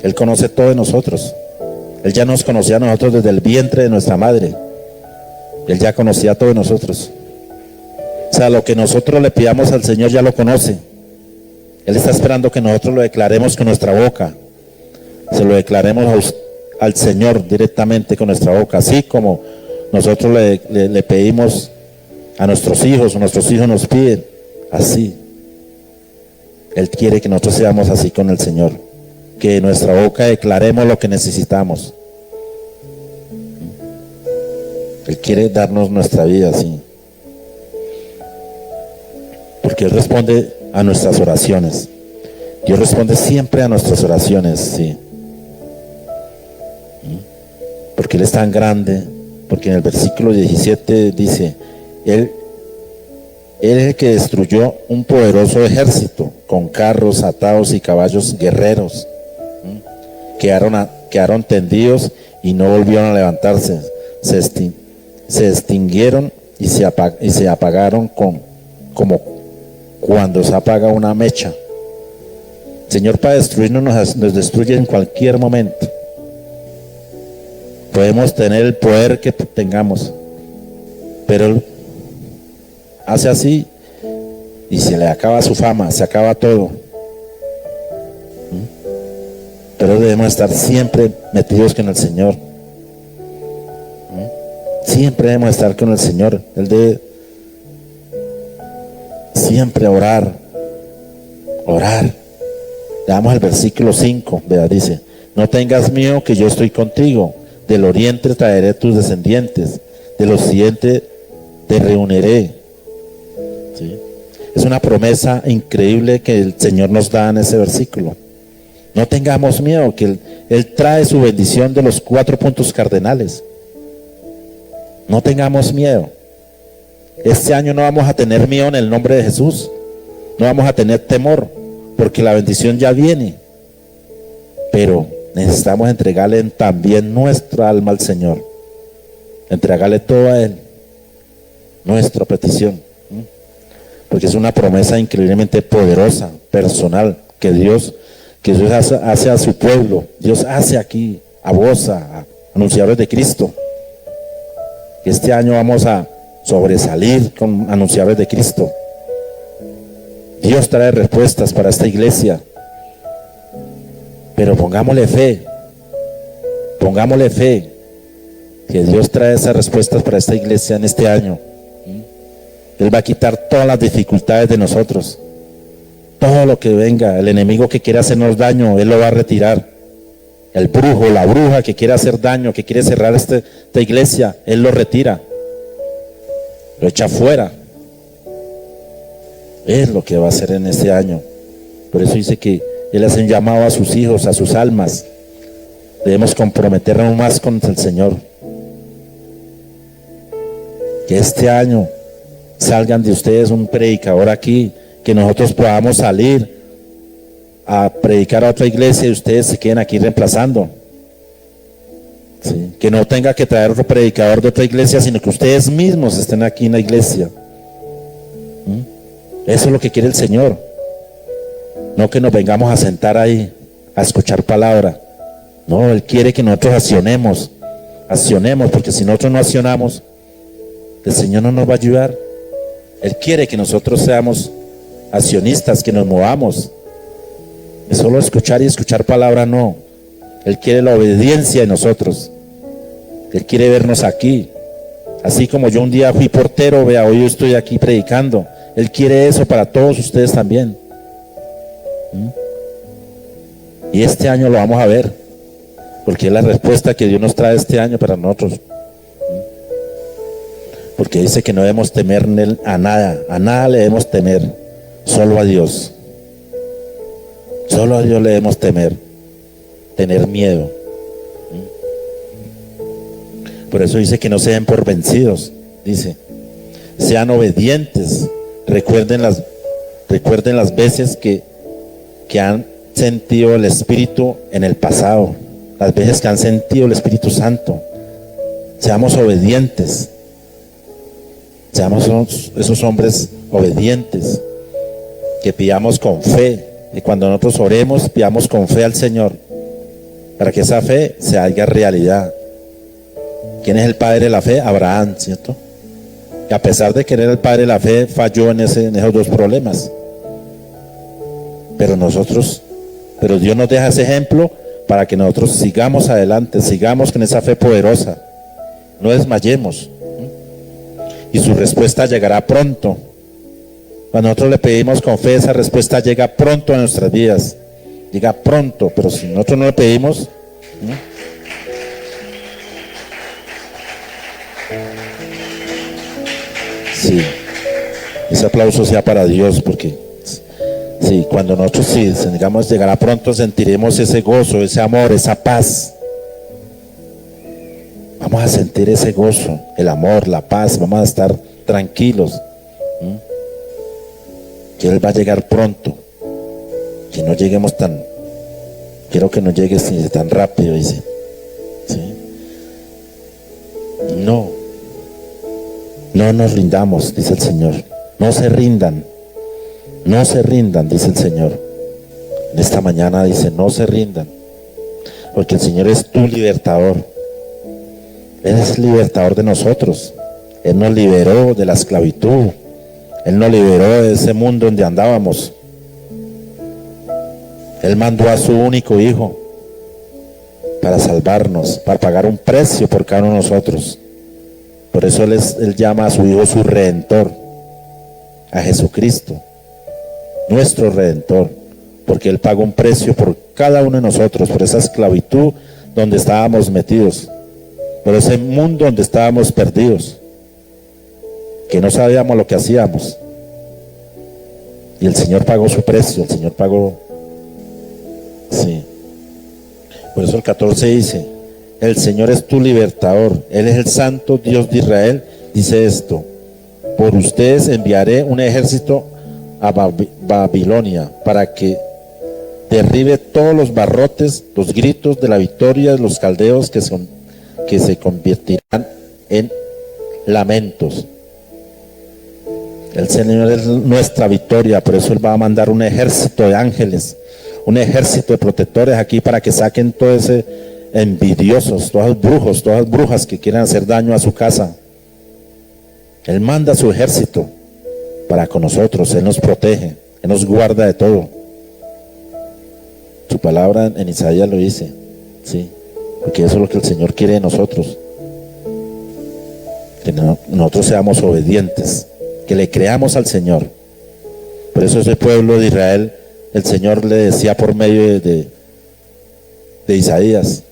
Speaker 1: Él conoce todo de nosotros. Él ya nos conocía a nosotros desde el vientre de nuestra madre. Él ya conocía todo de nosotros. O sea, lo que nosotros le pidamos al Señor ya lo conoce. Él está esperando que nosotros lo declaremos con nuestra boca. Se lo declaremos al Señor directamente con nuestra boca. Así como nosotros le pedimos a nuestros hijos, o nuestros hijos nos piden. Así. Él quiere que nosotros seamos así con el Señor. Que en nuestra boca declaremos lo que necesitamos. Él quiere darnos nuestra vida así. Porque Él responde a nuestras oraciones. Dios responde siempre a nuestras oraciones, sí. Porque Él es tan grande. Porque en el versículo 17 dice, Él es el que destruyó un poderoso ejército con carros, atados y caballos guerreros. Quedaron tendidos y no volvieron a levantarse. Se extinguieron y se apagaron como cuando se apaga una mecha. Señor, para destruirnos nos destruye en cualquier momento. Podemos tener el poder que tengamos, pero Él hace así y se le acaba su fama, se acaba todo. Pero debemos estar siempre metidos con el Señor. Siempre debemos estar con el Señor. Él debe siempre orar. Leamos el versículo 5, ¿verdad? Dice, no tengas miedo que yo estoy contigo. Del oriente traeré tus descendientes. Del occidente te reuniré. ¿Sí? Es una promesa increíble que el Señor nos da en ese versículo. No tengamos miedo, que Él trae su bendición de los 4 puntos cardenales. No tengamos miedo. Este año no vamos a tener miedo en el nombre de Jesús. No vamos a tener temor, porque la bendición ya viene. Pero necesitamos entregarle también nuestra alma al Señor. Entregarle todo a Él. Nuestra petición. Porque es una promesa increíblemente poderosa, personal, que Dios hace a su pueblo. Dios hace aquí a vos, a anunciadores de Cristo. Este año vamos a sobresalir con anunciadores de Cristo. Dios trae respuestas para esta iglesia. Pero pongámosle fe. Que Dios trae esas respuestas para esta iglesia en este año. Él va a quitar todas las dificultades de nosotros. Todo lo que venga, el enemigo que quiere hacernos daño, Él lo va a retirar. El brujo, la bruja que quiere hacer daño, que quiere cerrar esta iglesia, Él lo retira. Lo echa fuera. Es lo que va a hacer en este año. Por eso dice que Él hace un llamado a sus hijos, a sus almas. Debemos comprometernos más con el Señor. Que este año salgan de ustedes un predicador aquí, que nosotros podamos salir a predicar a otra iglesia y ustedes se queden aquí reemplazando. ¿Sí? Que no tenga que traer otro predicador de otra iglesia, sino que ustedes mismos estén aquí en la iglesia. Eso es lo que quiere el Señor. No que nos vengamos a sentar ahí a escuchar palabra. No, Él quiere que nosotros accionemos, porque si nosotros no accionamos, el Señor no nos va a ayudar. Él quiere que nosotros seamos accionistas, que nos movamos. Es solo escuchar y escuchar palabra, no. Él quiere la obediencia de nosotros. Él quiere vernos aquí. Así como yo un día fui portero, vea, hoy yo estoy aquí predicando. Él quiere eso para todos ustedes también. Y este año lo vamos a ver, porque es la respuesta que Dios nos trae este año para nosotros. Porque dice que no debemos temer a nada le debemos temer, solo a Dios. Solo a Dios le debemos temer miedo. Por eso dice que no se den por vencidos, dice, sean obedientes. Recuerden las veces que han sentido el Espíritu en el pasado, las veces que han sentido el Espíritu Santo. Seamos obedientes, seamos esos hombres obedientes, que pidamos con fe, y cuando nosotros oremos, pidamos con fe al Señor, para que esa fe se haga realidad. ¿Quién es el padre de la fe? Abraham, ¿cierto? Y a pesar de que era el padre de la fe, falló en esos dos problemas. Pero Dios nos deja ese ejemplo para que nosotros sigamos adelante, sigamos con esa fe poderosa, no desmayemos. Y su respuesta llegará pronto. Cuando nosotros le pedimos con fe, esa respuesta llega pronto a nuestras vidas, llega pronto. Pero si nosotros no le pedimos, sí, ese aplauso sea para Dios, porque sí, cuando nosotros digamos llegará pronto, sentiremos ese gozo, ese amor, esa paz. Vamos a sentir ese gozo, el amor, la paz, vamos a estar tranquilos. Que Él va a llegar pronto, que no lleguemos quiero que no llegues tan rápido, dice. ¿Sí? No nos rindamos, dice el Señor. No se rindan, dice el Señor. En esta mañana dice, no se rindan, porque el Señor es tu libertador. Él es libertador de nosotros. Él nos liberó de la esclavitud. Él nos liberó de ese mundo donde andábamos. Él mandó a su único Hijo para salvarnos, para pagar un precio por cada uno de nosotros. Por eso Él llama a su Hijo su Redentor, a Jesucristo, nuestro Redentor, porque Él pagó un precio por cada uno de nosotros, por esa esclavitud donde estábamos metidos, por ese mundo donde estábamos perdidos, que no sabíamos lo que hacíamos. Y el Señor pagó su precio, el Señor pagó. Sí. Por eso el 14 dice, el Señor es tu libertador, Él es el santo Dios de Israel. Dice esto, por ustedes enviaré un ejército a Babilonia para que derribe todos los barrotes, los gritos de la victoria de los caldeos que se convertirán en lamentos. El Señor es nuestra victoria, por eso Él va a mandar un ejército de ángeles, un ejército de protectores aquí para que saquen todo ese envidiosos, todos los brujos, todas las brujas que quieran hacer daño a su casa. Él manda su ejército para con nosotros, Él nos protege, Él nos guarda de todo. Su palabra en Isaías lo dice, sí, porque eso es lo que el Señor quiere de nosotros, que nosotros seamos obedientes, que le creamos al Señor. Por eso ese pueblo de Israel, el Señor le decía por medio de Isaías,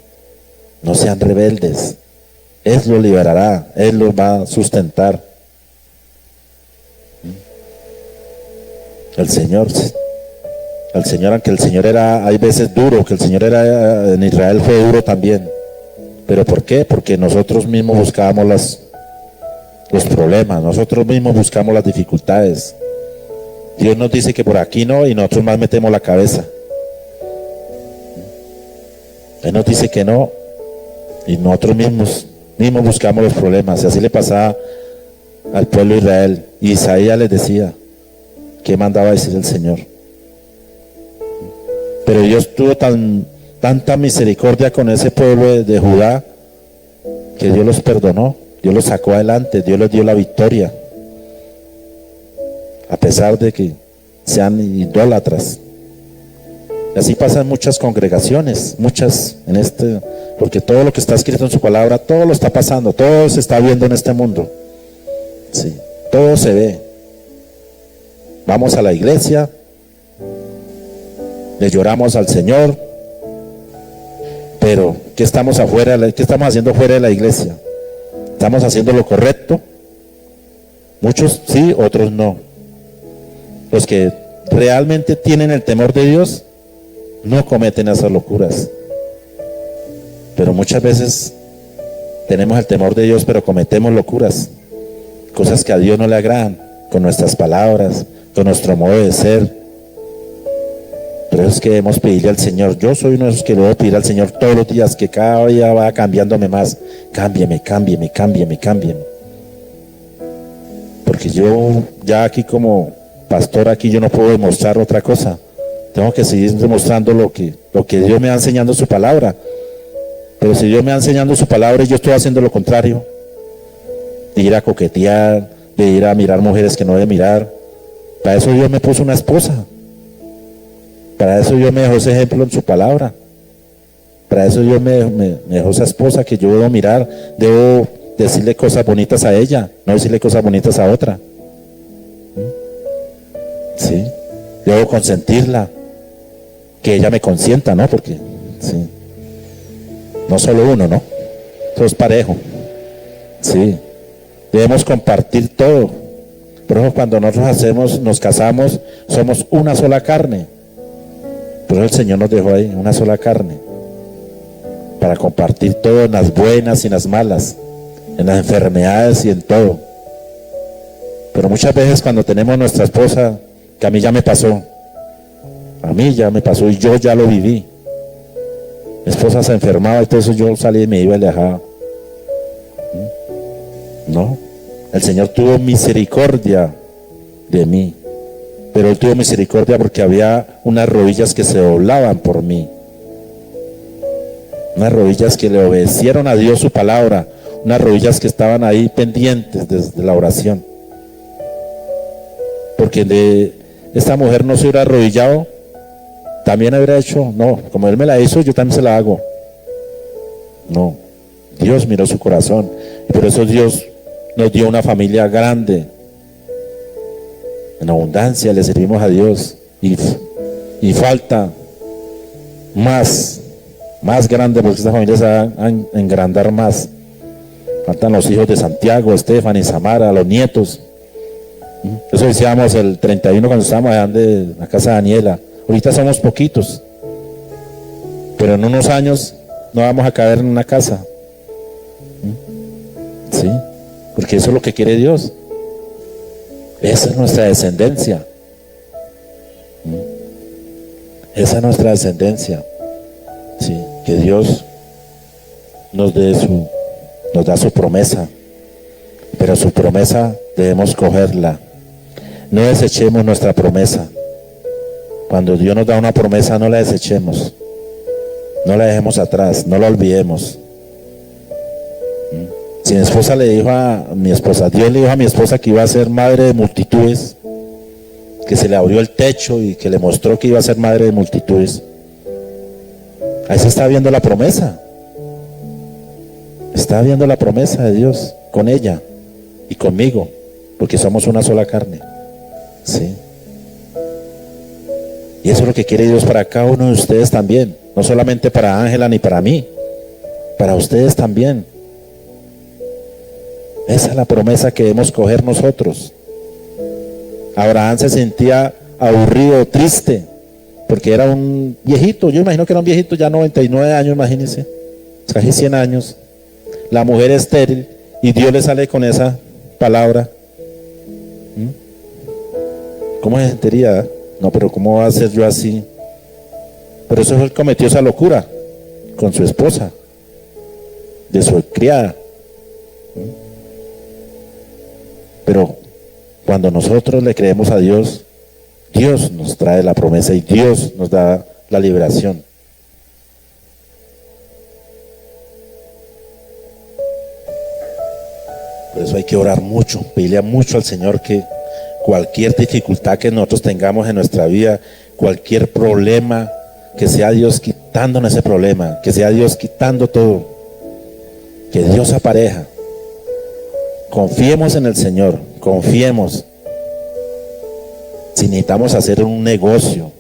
Speaker 1: no sean rebeldes, Él los liberará, Él los va a sustentar. El Señor, aunque el Señor era, hay veces duro, que el Señor era, en Israel fue duro también. ¿Pero por qué? Porque nosotros mismos buscábamos los problemas, nosotros mismos buscamos las dificultades. Dios nos dice que por aquí no, y nosotros más metemos la cabeza. Él nos dice que no, y nosotros mismos buscamos los problemas. Y así le pasaba al pueblo de Israel. Y Isaías les decía, ¿qué mandaba decir el Señor? Pero Dios tuvo tanta misericordia con ese pueblo de Judá, que Dios los perdonó, Dios los sacó adelante, Dios les dio la victoria, a pesar de que sean idólatras. Y así pasan muchas congregaciones, muchas porque todo lo que está escrito en su palabra, todo lo está pasando, todo se está viendo en este mundo. Sí, todo se ve. Vamos a la iglesia, le lloramos al Señor, pero ¿qué estamos haciendo fuera de la iglesia? ¿Estamos haciendo lo correcto? Muchos sí, otros no. Los que realmente tienen el temor de Dios no cometen esas locuras. Pero muchas veces tenemos el temor de Dios, pero cometemos locuras, cosas que a Dios no le agradan, con nuestras palabras, con nuestro modo de ser. Pero es que debemos pedirle al Señor. Yo soy uno de esos que le voy a pedir al Señor todos los días, que cada día va cambiándome más. Cámbiame. Porque yo ya aquí como pastor, aquí yo no puedo demostrar otra cosa. Tengo que seguir demostrando lo que Dios me va enseñando en su palabra. Pero si Dios me va enseñando su palabra y yo estoy haciendo lo contrario, de ir a coquetear, de ir a mirar mujeres que no debe mirar, para eso Dios me puso una esposa. Para eso Dios me dejó ese ejemplo en su palabra. Para eso Dios me dejó esa esposa que yo debo mirar. Debo decirle cosas bonitas a ella, no decirle cosas bonitas a otra. Sí, debo consentirla, que ella me consienta, ¿no? Porque sí, no solo uno, ¿no? Eso es parejo. Sí, debemos compartir todo. Por eso cuando nosotros nos casamos, somos una sola carne. Por eso el Señor nos dejó ahí, una sola carne, para compartir todo, en las buenas y en las malas, en las enfermedades y en todo. Pero muchas veces cuando tenemos nuestra esposa, que a mí ya me pasó y yo ya lo viví. Mi esposa se enfermaba y todo eso, yo salí y me iba y le dejaba. No, el Señor tuvo misericordia de mí, pero Él tuvo misericordia porque había unas rodillas que se doblaban por mí, unas rodillas que le obedecieron a Dios su palabra, unas rodillas que estaban ahí pendientes desde la oración. Porque esta mujer no se hubiera arrodillado, también hubiera hecho, no, como Él me la hizo, yo también se la hago. No, Dios miró su corazón, y por eso Dios nos dio una familia grande, en abundancia, le servimos a Dios, y falta más grande, porque esta familia se va a engrandar más. Faltan los hijos de Santiago, Estefan y Samara, los nietos. Eso decíamos el 31 cuando estábamos allá en la casa de Daniela. Ahorita somos poquitos, pero en unos años no vamos a caber en una casa. Sí, porque eso es lo que quiere Dios. Esa es nuestra descendencia. Esa es nuestra descendencia. Sí, que Dios nos da su promesa, pero su promesa debemos cogerla. No desechemos nuestra promesa. Cuando Dios nos da una promesa, no la desechemos, no la dejemos atrás, no la olvidemos. Si mi esposa le dijo a mi esposa, Dios le dijo a mi esposa que iba a ser madre de multitudes, que se le abrió el techo y que le mostró que iba a ser madre de multitudes, ahí se está viendo la promesa. Está viendo la promesa de Dios con ella y conmigo, porque somos una sola carne. Sí. Y eso es lo que quiere Dios para cada uno de ustedes también, no solamente para Ángela ni para mí, para ustedes también. Esa es la promesa que debemos coger nosotros. Abraham se sentía aburrido, triste, porque era un viejito. Yo imagino que era un viejito, ya 99 años, imagínense, casi 100 años. La mujer estéril, y Dios le sale con esa palabra. ¿Cómo se sentiría? No, pero ¿cómo va a ser yo así? Pero eso él cometió esa locura. con su esposa, de su criada. Pero cuando nosotros le creemos a Dios, Dios nos trae la promesa y Dios nos da la liberación. Por eso hay que orar mucho, pedirle mucho al Señor que cualquier dificultad que nosotros tengamos en nuestra vida, cualquier problema, que sea Dios quitándonos ese problema, que sea Dios quitando todo, que Dios apareja. Confiemos en el Señor, confiemos. Si necesitamos hacer un negocio,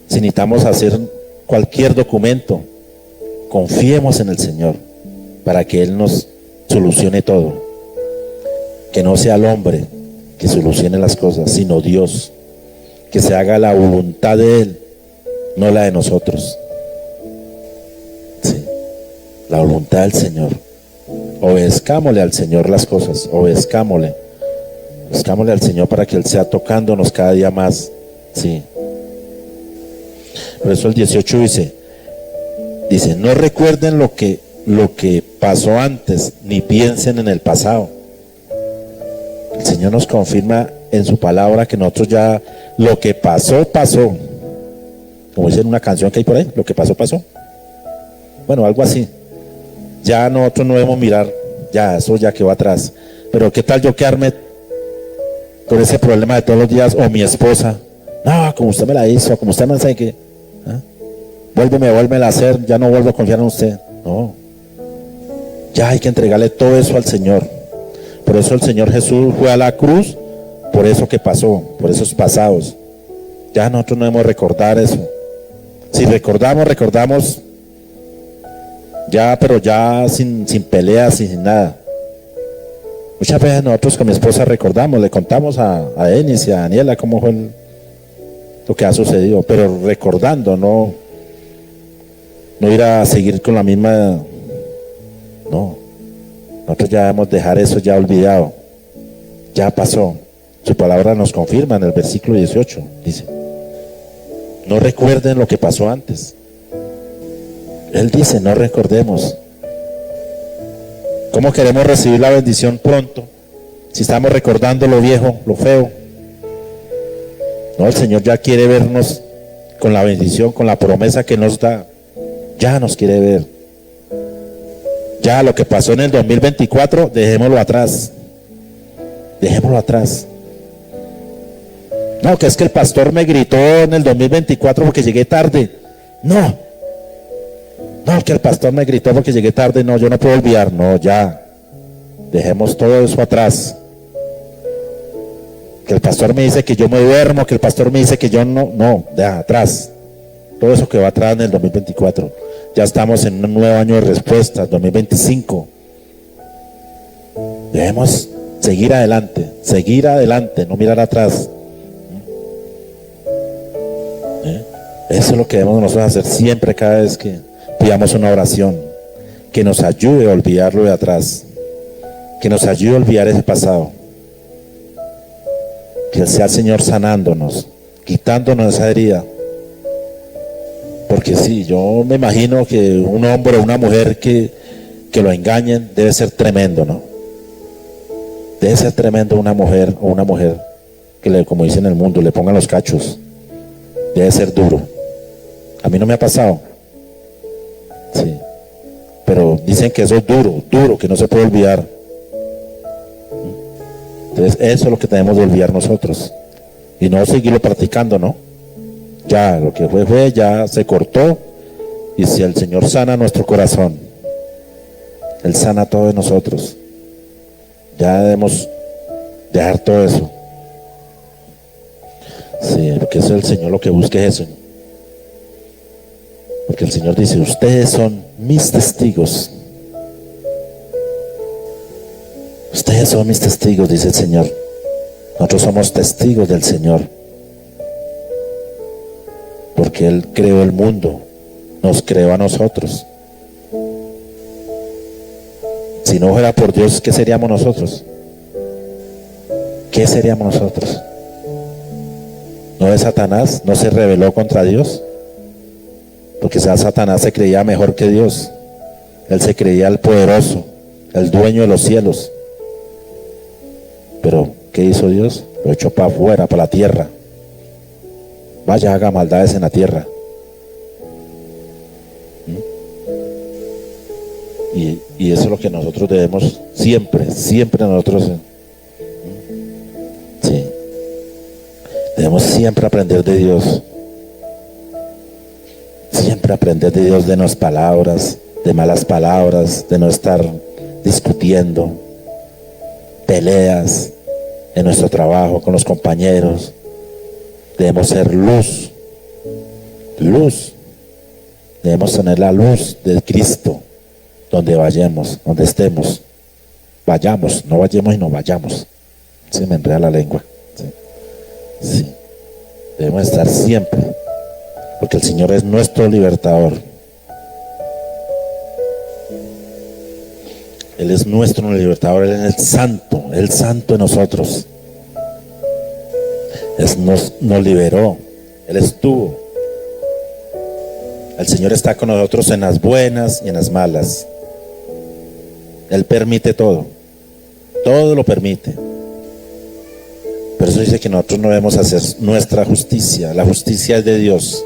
Speaker 1: si necesitamos hacer cualquier documento, confiemos en el Señor para que Él nos solucione todo. Que no sea el hombre que solucione las cosas, sino Dios. Que se haga la voluntad de Él, no la de nosotros. Sí, la voluntad del Señor. Obedezcámosle al Señor las cosas, obedezcámosle al Señor para que Él sea tocándonos cada día más. Sí. Por eso el 18 dice, no recuerden lo que pasó antes, ni piensen en el pasado. El Señor nos confirma en su palabra que nosotros ya, lo que pasó, pasó. Como dice en una canción que hay por ahí, lo que pasó, pasó. Bueno, algo así. Ya nosotros no debemos mirar, ya eso ya quedó atrás. Pero qué tal yo quedarme con ese problema de todos los días, o mi esposa, no, como usted me la hizo, como usted me sabe que, vuélveme a hacer, ya no vuelvo a confiar en usted. No, ya hay que entregarle todo eso al Señor. Por eso el Señor Jesús fue a la cruz, por eso que pasó, por esos pasados. Ya nosotros no debemos recordar eso. Si recordamos ya, pero ya sin peleas, sin nada. Muchas veces nosotros con mi esposa recordamos, le contamos a Denis y a Daniela cómo fue lo que ha sucedido, pero recordando, no ir a seguir con la misma. No, nosotros ya debemos dejar eso ya olvidado, ya pasó. Su palabra nos confirma en el versículo 18, dice, no recuerden lo que pasó antes. Él dice, no recordemos. ¿Cómo queremos recibir la bendición pronto si estamos recordando lo viejo, lo feo? No, el Señor ya quiere vernos con la bendición, con la promesa que nos da. Ya nos quiere ver. Ya lo que pasó en el 2024, dejémoslo atrás. Dejémoslo atrás. No, que es que el pastor me gritó en el 2024 porque llegué tarde. No, que el pastor me gritó porque llegué tarde. No, yo no puedo olvidar. No, ya. Dejemos todo eso atrás. Que el pastor me dice que yo me duermo, que el pastor me dice que yo no, deja atrás. Todo eso que va atrás en el 2024. Ya estamos en un nuevo año de respuestas, 2025. Debemos seguir adelante, no mirar atrás. Eso es lo que debemos nosotros hacer siempre, cada vez que pidamos una oración, que nos ayude a olvidar lo de atrás, que nos ayude a olvidar ese pasado, que sea el Señor sanándonos, quitándonos esa herida. Porque sí, yo me imagino que un hombre o una mujer que lo engañen debe ser tremendo, ¿no? Debe ser tremendo una mujer o una mujer que, como dicen en el mundo, le pongan los cachos. Debe ser duro. A mí no me ha pasado. Sí. Pero dicen que eso es duro, que no se puede olvidar. Entonces eso es lo que tenemos de olvidar nosotros. Y no seguirlo practicando, ¿no? Ya, lo que fue, ya se cortó. Y si el Señor sana nuestro corazón, Él sana todo de nosotros. Ya debemos dejar todo eso. Sí, porque eso es el Señor, lo que busca es eso. Porque el Señor dice, ustedes son mis testigos. Ustedes son mis testigos, dice el Señor. Nosotros somos testigos del Señor. Porque Él creó el mundo, nos creó a nosotros. Si no fuera por Dios, ¿qué seríamos nosotros? ¿Qué seríamos nosotros? ¿No es Satanás? ¿No se rebeló contra Dios? Porque Satanás se creía mejor que Dios. Él se creía el poderoso, el dueño de los cielos. Pero ¿qué hizo Dios? Lo echó para afuera, para la tierra. Vaya, haga maldades en la tierra. Y eso es lo que nosotros debemos siempre nosotros. Sí. Debemos siempre aprender de Dios. Siempre aprender de Dios, de nuestras palabras, de malas palabras, de no estar discutiendo, peleas en nuestro trabajo con los compañeros. Debemos ser luz. Debemos tener la luz de Cristo donde vayamos, donde estemos. Vayamos, no vayamos y no vayamos. Se me enreda la lengua. Sí. Debemos estar siempre, porque el Señor es nuestro libertador. Él es nuestro libertador, Él es el santo de nosotros. Nos liberó, Él estuvo. El Señor está con nosotros en las buenas y en las malas. Él permite todo lo permite. Pero eso dice que nosotros no debemos hacer nuestra justicia. La justicia es de Dios.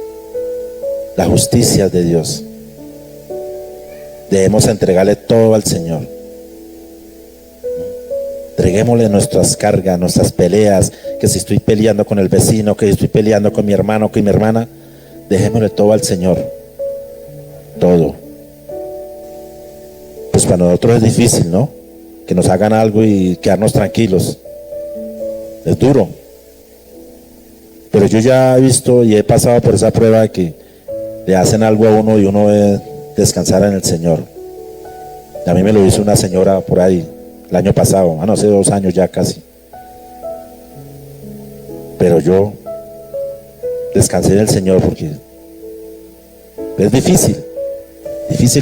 Speaker 1: La justicia es de Dios. Debemos entregarle todo al Señor. Entreguémosle nuestras cargas, nuestras peleas, que si estoy peleando con el vecino, que si estoy peleando con mi hermano, con mi hermana, dejémosle todo al Señor. Todo. Pues para nosotros es difícil, ¿no? Que nos hagan algo y quedarnos tranquilos. Es duro. Pero yo ya he visto y he pasado por esa prueba de que le hacen algo a uno y uno debe descansar en el Señor. A mí me lo hizo una señora por ahí el año pasado, hace 2 años ya casi. Pero yo descansé en el Señor porque es difícil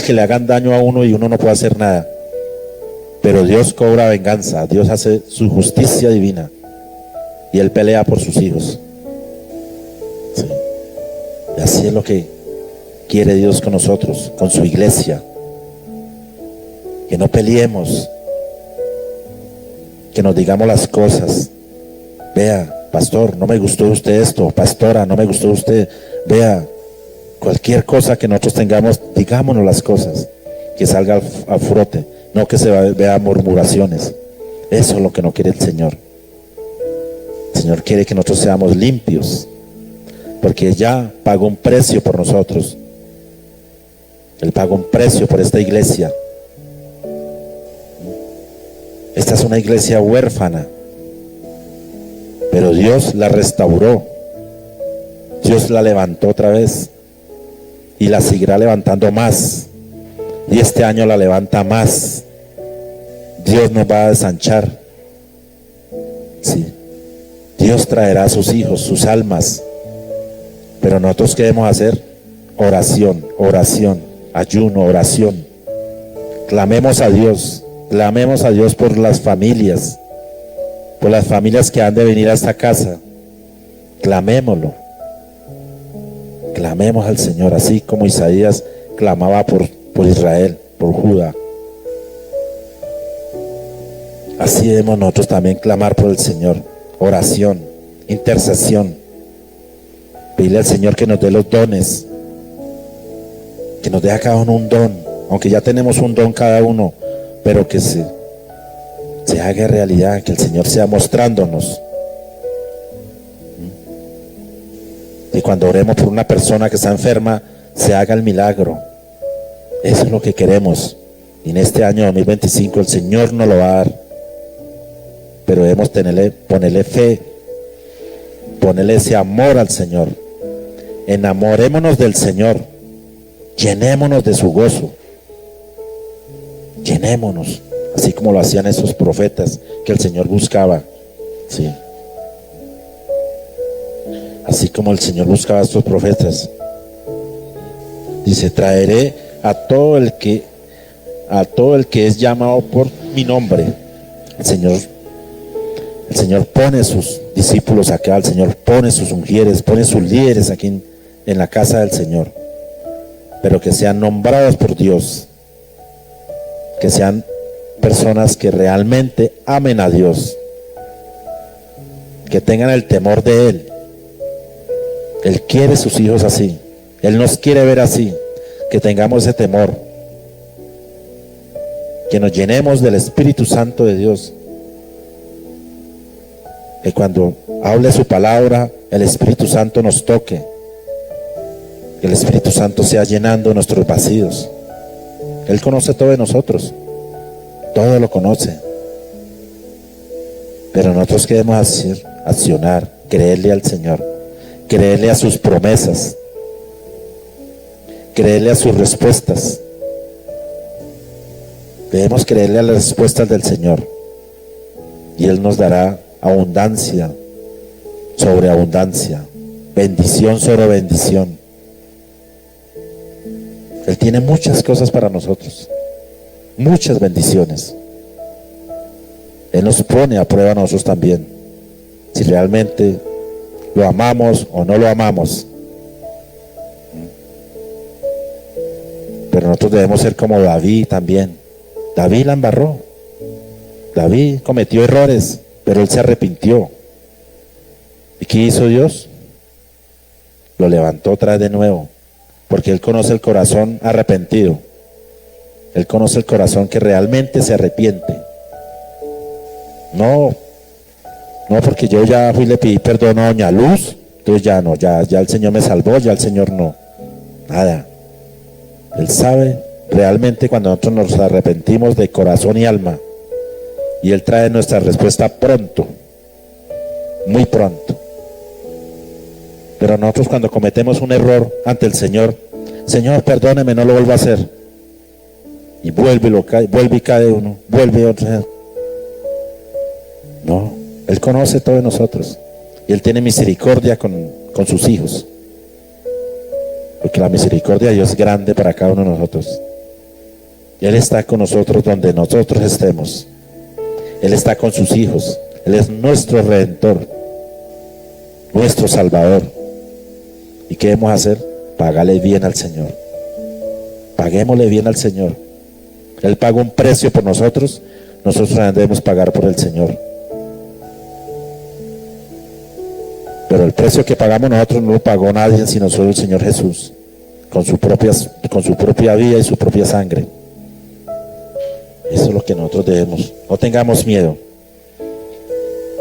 Speaker 1: que le hagan daño a uno y uno no puede hacer nada. Pero Dios cobra venganza, Dios hace su justicia divina y Él pelea por sus hijos. Sí. Y así es lo que quiere Dios con nosotros, con su iglesia. Que no peleemos, que nos digamos las cosas. Vea, pastor, no me gustó usted esto, pastora, no me gustó usted. Vea, cualquier cosa que nosotros tengamos, digámonos las cosas, que salga a frote, no que se vea murmuraciones. Eso es lo que no quiere el Señor. El Señor quiere que nosotros seamos limpios, porque ya pagó un precio por nosotros. Él pagó un precio por esta iglesia. Esta es una iglesia huérfana, pero Dios la restauró. Dios la levantó otra vez y la seguirá levantando más. Y este año la levanta más. Dios nos va a desanchar. Sí. Dios traerá a sus hijos, sus almas. Pero nosotros, ¿qué debemos hacer? Oración, ayuno, oración. Clamemos a Dios por las familias que han de venir a esta casa. Clamémoslo. Clamemos al Señor, así como Isaías clamaba por Israel, por Judá. Así debemos nosotros también clamar por el Señor. Oración, intercesión. Pedirle al Señor que nos dé los dones, que nos dé a cada uno un don, aunque ya tenemos un don cada uno, pero que se haga realidad, que el Señor sea mostrándonos. Y cuando oremos por una persona que está enferma, se haga el milagro. Eso es lo que queremos. Y en este año 2025 el Señor nos lo va a dar. Pero debemos ponerle fe, ponerle ese amor al Señor. Enamorémonos del Señor. Llenémonos de su gozo. Llenémonos, así como lo hacían esos profetas que el Señor buscaba. Sí. Así como el Señor buscaba a estos profetas. Dice: traeré a todo el que es llamado por mi nombre. El Señor pone sus discípulos acá, el Señor pone sus ungieres, pone sus líderes aquí en la casa del Señor. pero que sean nombrados por Dios, que sean personas que realmente amen a Dios, que tengan el temor de Él. Él quiere sus hijos así, Él nos quiere ver así, que tengamos ese temor, que nos llenemos del Espíritu Santo de Dios, que cuando hable su palabra, el Espíritu Santo nos toque, que el Espíritu Santo sea llenando nuestros vacíos. Él conoce todo de nosotros, todo lo conoce, pero nosotros queremos hacer, accionar, creerle al Señor, creerle a sus promesas, creerle a sus respuestas. Debemos creerle a las respuestas del Señor, y Él nos dará abundancia sobre abundancia, bendición sobre bendición. Él tiene muchas cosas para nosotros, muchas bendiciones. Él nos pone a prueba a nosotros también, si realmente lo amamos o no lo amamos. Pero nosotros debemos ser como David también. David la embarró, David cometió errores, pero él se arrepintió. ¿Y qué hizo Dios? Lo levantó otra vez de nuevo, porque Él conoce el corazón arrepentido. Él conoce el corazón que realmente se arrepiente. No porque yo ya fui y le pedí perdón a Doña Luz, entonces ya no, ya el Señor me salvó, ya el Señor no. Nada. Él sabe realmente cuando nosotros nos arrepentimos de corazón y alma, y Él trae nuestra respuesta pronto, muy pronto. Pero nosotros cuando cometemos un error ante el Señor, Señor, perdóneme, no lo vuelvo a hacer, y vuelve y cae uno, vuelve otro. No, Él conoce todo de nosotros, y Él tiene misericordia con sus hijos, porque la misericordia de Dios es grande para cada uno de nosotros. Y Él está con nosotros donde nosotros estemos. Él está con sus hijos. Él es nuestro Redentor, nuestro Salvador. ¿Y qué debemos hacer? Pagarle bien al Señor. Paguémosle bien al Señor. Él pagó un precio por nosotros, nosotros también debemos pagar por el Señor. Pero el precio que pagamos nosotros no lo pagó nadie sino solo el Señor Jesús, con su propia vida y su propia sangre. Eso es lo que nosotros debemos. No tengamos miedo.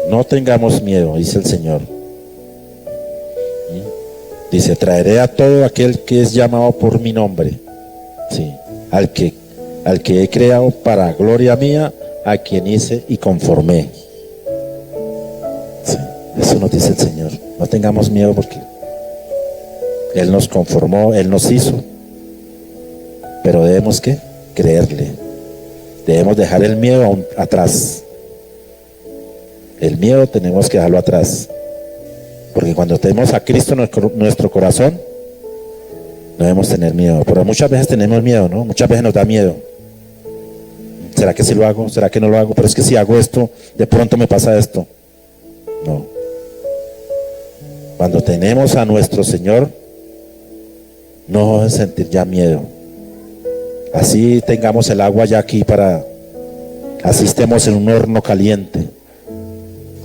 Speaker 1: No tengamos miedo, dice el Señor. Dice, traeré a todo aquel que es llamado por mi nombre. Sí, al que he creado para gloria mía, a quien hice y conformé. Sí, eso nos dice el Señor. No tengamos miedo porque Él nos conformó, Él nos hizo. Pero debemos ¿qué? Creerle. Debemos dejar el miedo atrás. El miedo tenemos que dejarlo atrás. Porque cuando tenemos a Cristo en nuestro corazón, no debemos tener miedo. Pero muchas veces tenemos miedo, ¿no? Muchas veces nos da miedo. ¿Será que sí lo hago? ¿Será que no lo hago? Pero es que si hago esto, de pronto me pasa esto. No. Cuando tenemos a nuestro Señor, no debemos sentir ya miedo. Así tengamos el agua ya aquí así estemos en un horno caliente.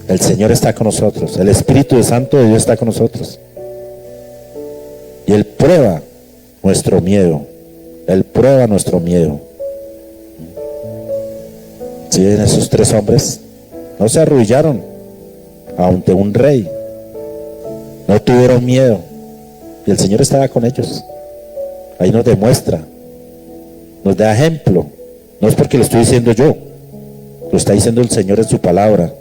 Speaker 1: El Señor está con nosotros. El Espíritu Santo de Dios está con nosotros. Y Él prueba nuestro miedo. Él prueba nuestro miedo. ¿Sí ven esos tres hombres? No se arrodillaron ante un rey. No tuvieron miedo. Y el Señor estaba con ellos. Ahí nos demuestra. Nos da ejemplo. No es porque lo estoy diciendo yo. Lo está diciendo el Señor en su palabra.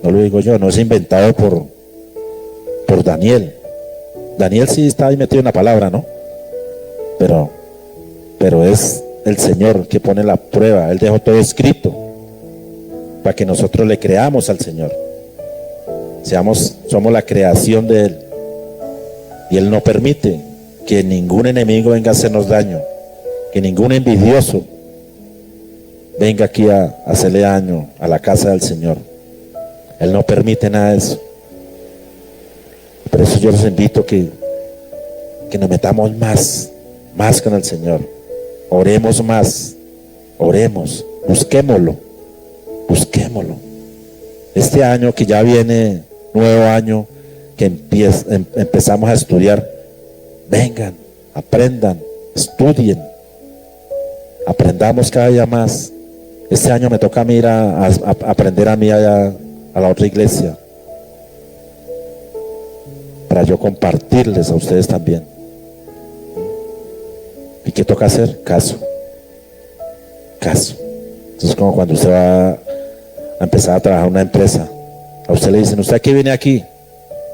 Speaker 1: No lo digo yo, no es inventado por Daniel. Daniel sí está ahí metido en la palabra, ¿no? Pero es el Señor que pone la prueba. Él dejó todo escrito para que nosotros le creamos al Señor. Somos la creación de Él. Y Él no permite que ningún enemigo venga a hacernos daño, que ningún envidioso venga aquí a hacerle daño a la casa del Señor. Él no permite nada de eso. Por eso yo los invito que nos metamos más más con el Señor. Oremos más, oremos, busquémoslo. Este año que ya viene, nuevo año, que empezamos a estudiar, vengan, aprendan, estudien, aprendamos cada día más. Este año me toca a mí ir a aprender a mí allá a la otra iglesia, para yo compartirles a ustedes también. ¿Y qué toca hacer? Caso. Entonces, como cuando usted va a empezar a trabajar en una empresa, a usted le dicen: ¿usted a qué viene aquí?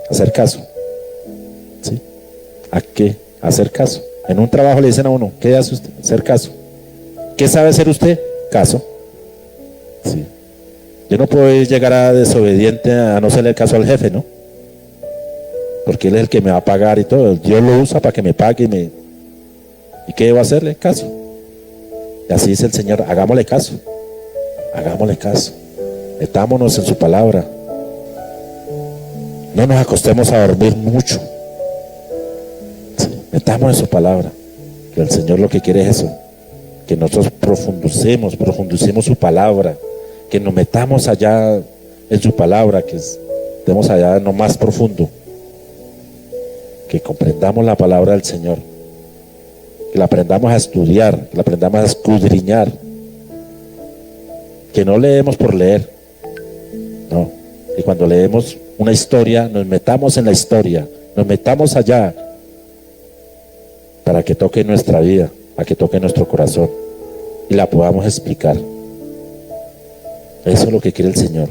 Speaker 1: A hacer caso. ¿Sí? ¿A qué? A hacer caso. En un trabajo le dicen a uno: ¿qué hace usted? Hacer caso. ¿Qué sabe hacer usted? Caso. ¿Sí? Yo no puedo llegar a desobediente a no hacerle caso al jefe, ¿no? Porque él es el que me va a pagar y todo. Dios lo usa para que me pague ¿y qué debo hacerle? Caso. Y así dice el Señor: hagámosle caso. Metámonos en su palabra. No nos acostemos a dormir mucho. Sí, metámonos en su palabra. Que el Señor lo que quiere es eso, que nosotros profundicemos su palabra, que nos metamos allá en su palabra, que estemos allá en lo más profundo, que comprendamos la palabra del Señor, que la aprendamos a estudiar, que la aprendamos a escudriñar, que no leemos por leer, no, y cuando leemos una historia, nos metamos en la historia, nos metamos allá, para que toque nuestra vida, para que toque nuestro corazón, y la podamos explicar. Eso es lo que quiere el Señor.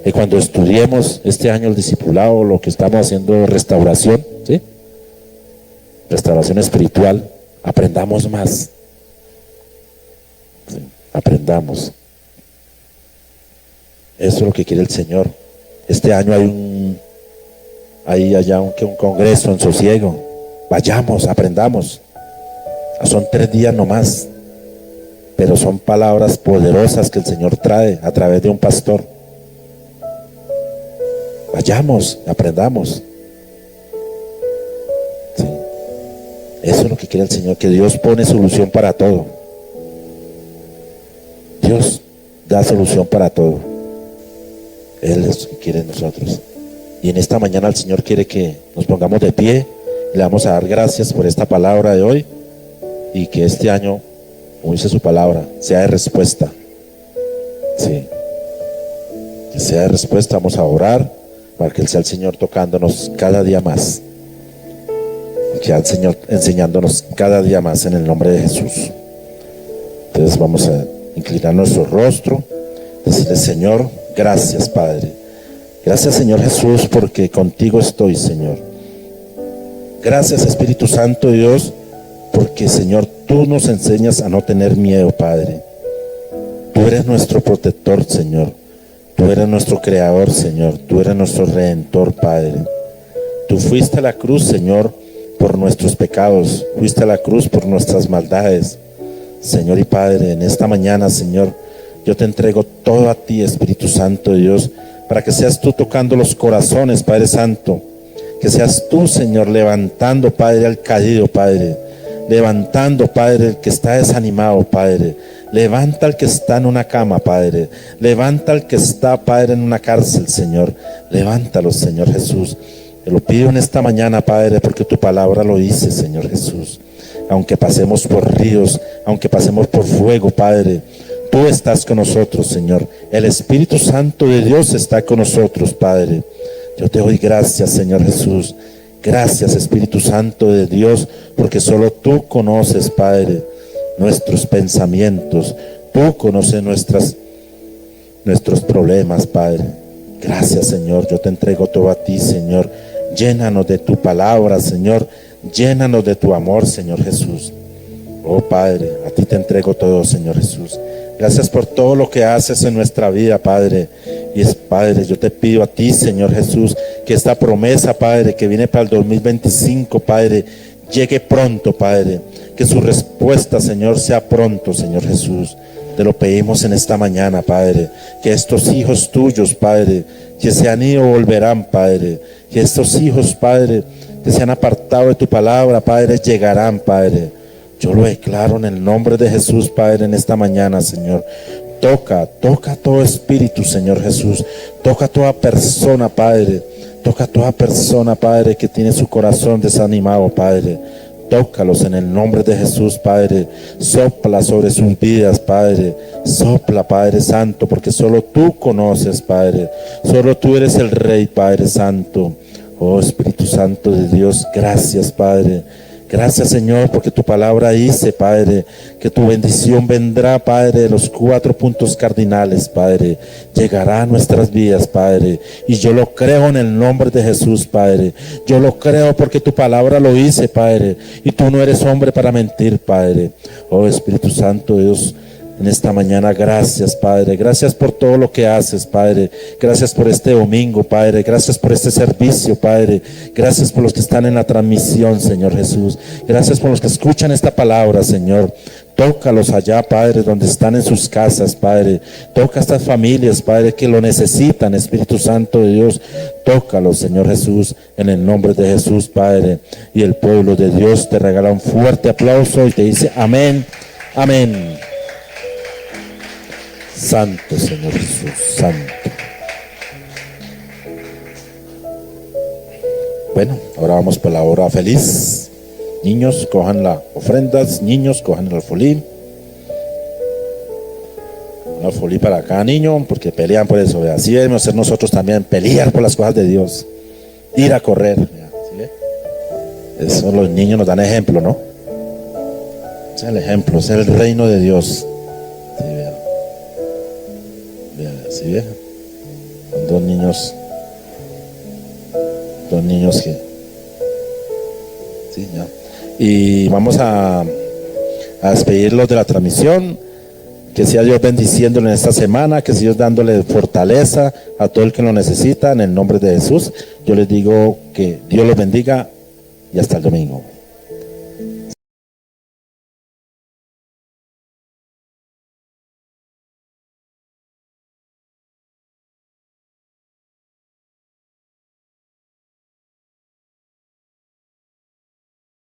Speaker 1: Y cuando estudiemos este año el discipulado, lo que estamos haciendo, restauración, ¿sí? Restauración espiritual, aprendamos más. ¿Sí? Aprendamos. Eso es lo que quiere el Señor. Este año hay allá un congreso en Sosiego. Vayamos, aprendamos. Son 3 días nomás, pero son palabras poderosas que el Señor trae a través de un pastor. Vayamos, aprendamos. Sí. Eso es lo que quiere el Señor, que Dios pone solución para todo. Dios da solución para todo. Él es lo que quiere de nosotros. Y en esta mañana el Señor quiere que nos pongamos de pie. Le vamos a dar gracias por esta palabra de hoy, y que este año, como dice su palabra, sea de respuesta. Sí. Que sea de respuesta. Vamos a orar para que sea el Señor tocándonos cada día más, que sea el Señor enseñándonos cada día más, en el nombre de Jesús. Entonces vamos a inclinar nuestro rostro, decirle: Señor, gracias, Padre. Gracias, Señor Jesús, porque contigo estoy, Señor. Gracias, Espíritu Santo, Dios, porque, Señor, tú nos enseñas a no tener miedo, Padre. Tú eres nuestro protector, Señor. Tú eres nuestro creador, Señor. Tú eres nuestro redentor, Padre. Tú fuiste a la cruz, Señor, por nuestros pecados. Fuiste a la cruz por nuestras maldades, Señor y Padre. En esta mañana, Señor, yo te entrego todo a ti, Espíritu Santo, Dios, para que seas tú tocando los corazones, Padre Santo. Que seas tú, Señor, levantando, Padre, al caído, Padre. Levantando, Padre, el que está desanimado, Padre. Levanta al que está en una cama, Padre. Levanta al que está, Padre, en una cárcel, Señor. Levántalo, Señor Jesús. Te lo pido en esta mañana, Padre, porque tu palabra lo dice, Señor Jesús. Aunque pasemos por ríos, aunque pasemos por fuego, Padre, tú estás con nosotros, Señor. El Espíritu Santo de Dios está con nosotros, Padre. Yo te doy gracias, Señor Jesús. Gracias, Espíritu Santo de Dios, porque solo tú conoces, Padre, nuestros pensamientos. Tú conoces nuestros problemas, Padre. Gracias, Señor. Yo te entrego todo a ti, Señor. Llénanos de tu palabra, Señor. Llénanos de tu amor, Señor Jesús. Oh, Padre, a ti te entrego todo, Señor Jesús. Gracias por todo lo que haces en nuestra vida, Padre. Y Padre, yo te pido a ti, Señor Jesús, que esta promesa, Padre, que viene para el 2025, Padre, llegue pronto, Padre. Que su respuesta, Señor, sea pronto, Señor Jesús. Te lo pedimos en esta mañana, Padre. Que estos hijos tuyos, Padre, que se han ido volverán, Padre. que estos hijos, Padre, que se han apartado de tu palabra, Padre, llegarán, Padre. Yo lo declaro en el nombre de Jesús, Padre, en esta mañana, Señor. Toca todo espíritu, Señor Jesús. Toca a toda persona, Padre. Toca a toda persona, Padre, que tiene su corazón desanimado, Padre. Tócalos en el nombre de Jesús, Padre. Sopla sobre sus vidas, Padre. Sopla, Padre Santo, porque solo tú conoces, Padre. Solo tú eres el Rey, Padre Santo. Oh Espíritu Santo de Dios, gracias, Padre. Gracias, Señor, porque tu palabra dice, Padre, que tu bendición vendrá, Padre, de los 4 puntos cardinales, Padre. Llegará a nuestras vidas, Padre. Y yo lo creo en el nombre de Jesús, Padre. Yo lo creo porque tu palabra lo dice, Padre. Y tú no eres hombre para mentir, Padre. Oh Espíritu Santo de Dios, en esta mañana, gracias, Padre. Gracias por todo lo que haces, Padre. Gracias por este domingo, Padre. Gracias por este servicio, Padre. Gracias por los que están en la transmisión, Señor Jesús. Gracias por los que escuchan esta palabra, Señor. Tócalos allá, Padre, donde están en sus casas, Padre. Toca a estas familias, Padre, que lo necesitan, Espíritu Santo de Dios. Tócalos, Señor Jesús, en el nombre de Jesús, Padre. Y el pueblo de Dios te regala un fuerte aplauso y te dice amén, amén. Santo Señor Jesús, santo. Bueno, ahora vamos por la hora feliz. Niños, cojan las ofrendas. Niños, cojan el alfolí. Un alfolí para cada niño, porque pelean por eso. Así debemos ser nosotros también, pelear por las cosas de Dios. Ir a correr. ¿Sí ve? Eso los niños nos dan ejemplo, ¿no? Es el ejemplo, es el reino de Dios. ¿Sí ve? Son dos niños que sí, ya. Y vamos a despedirlos de la transmisión. Que sea Dios bendiciéndolo en esta semana, que sea Dios dándole fortaleza a todo el que lo necesita, en el nombre de Jesús. Yo les digo que Dios los bendiga y hasta el domingo.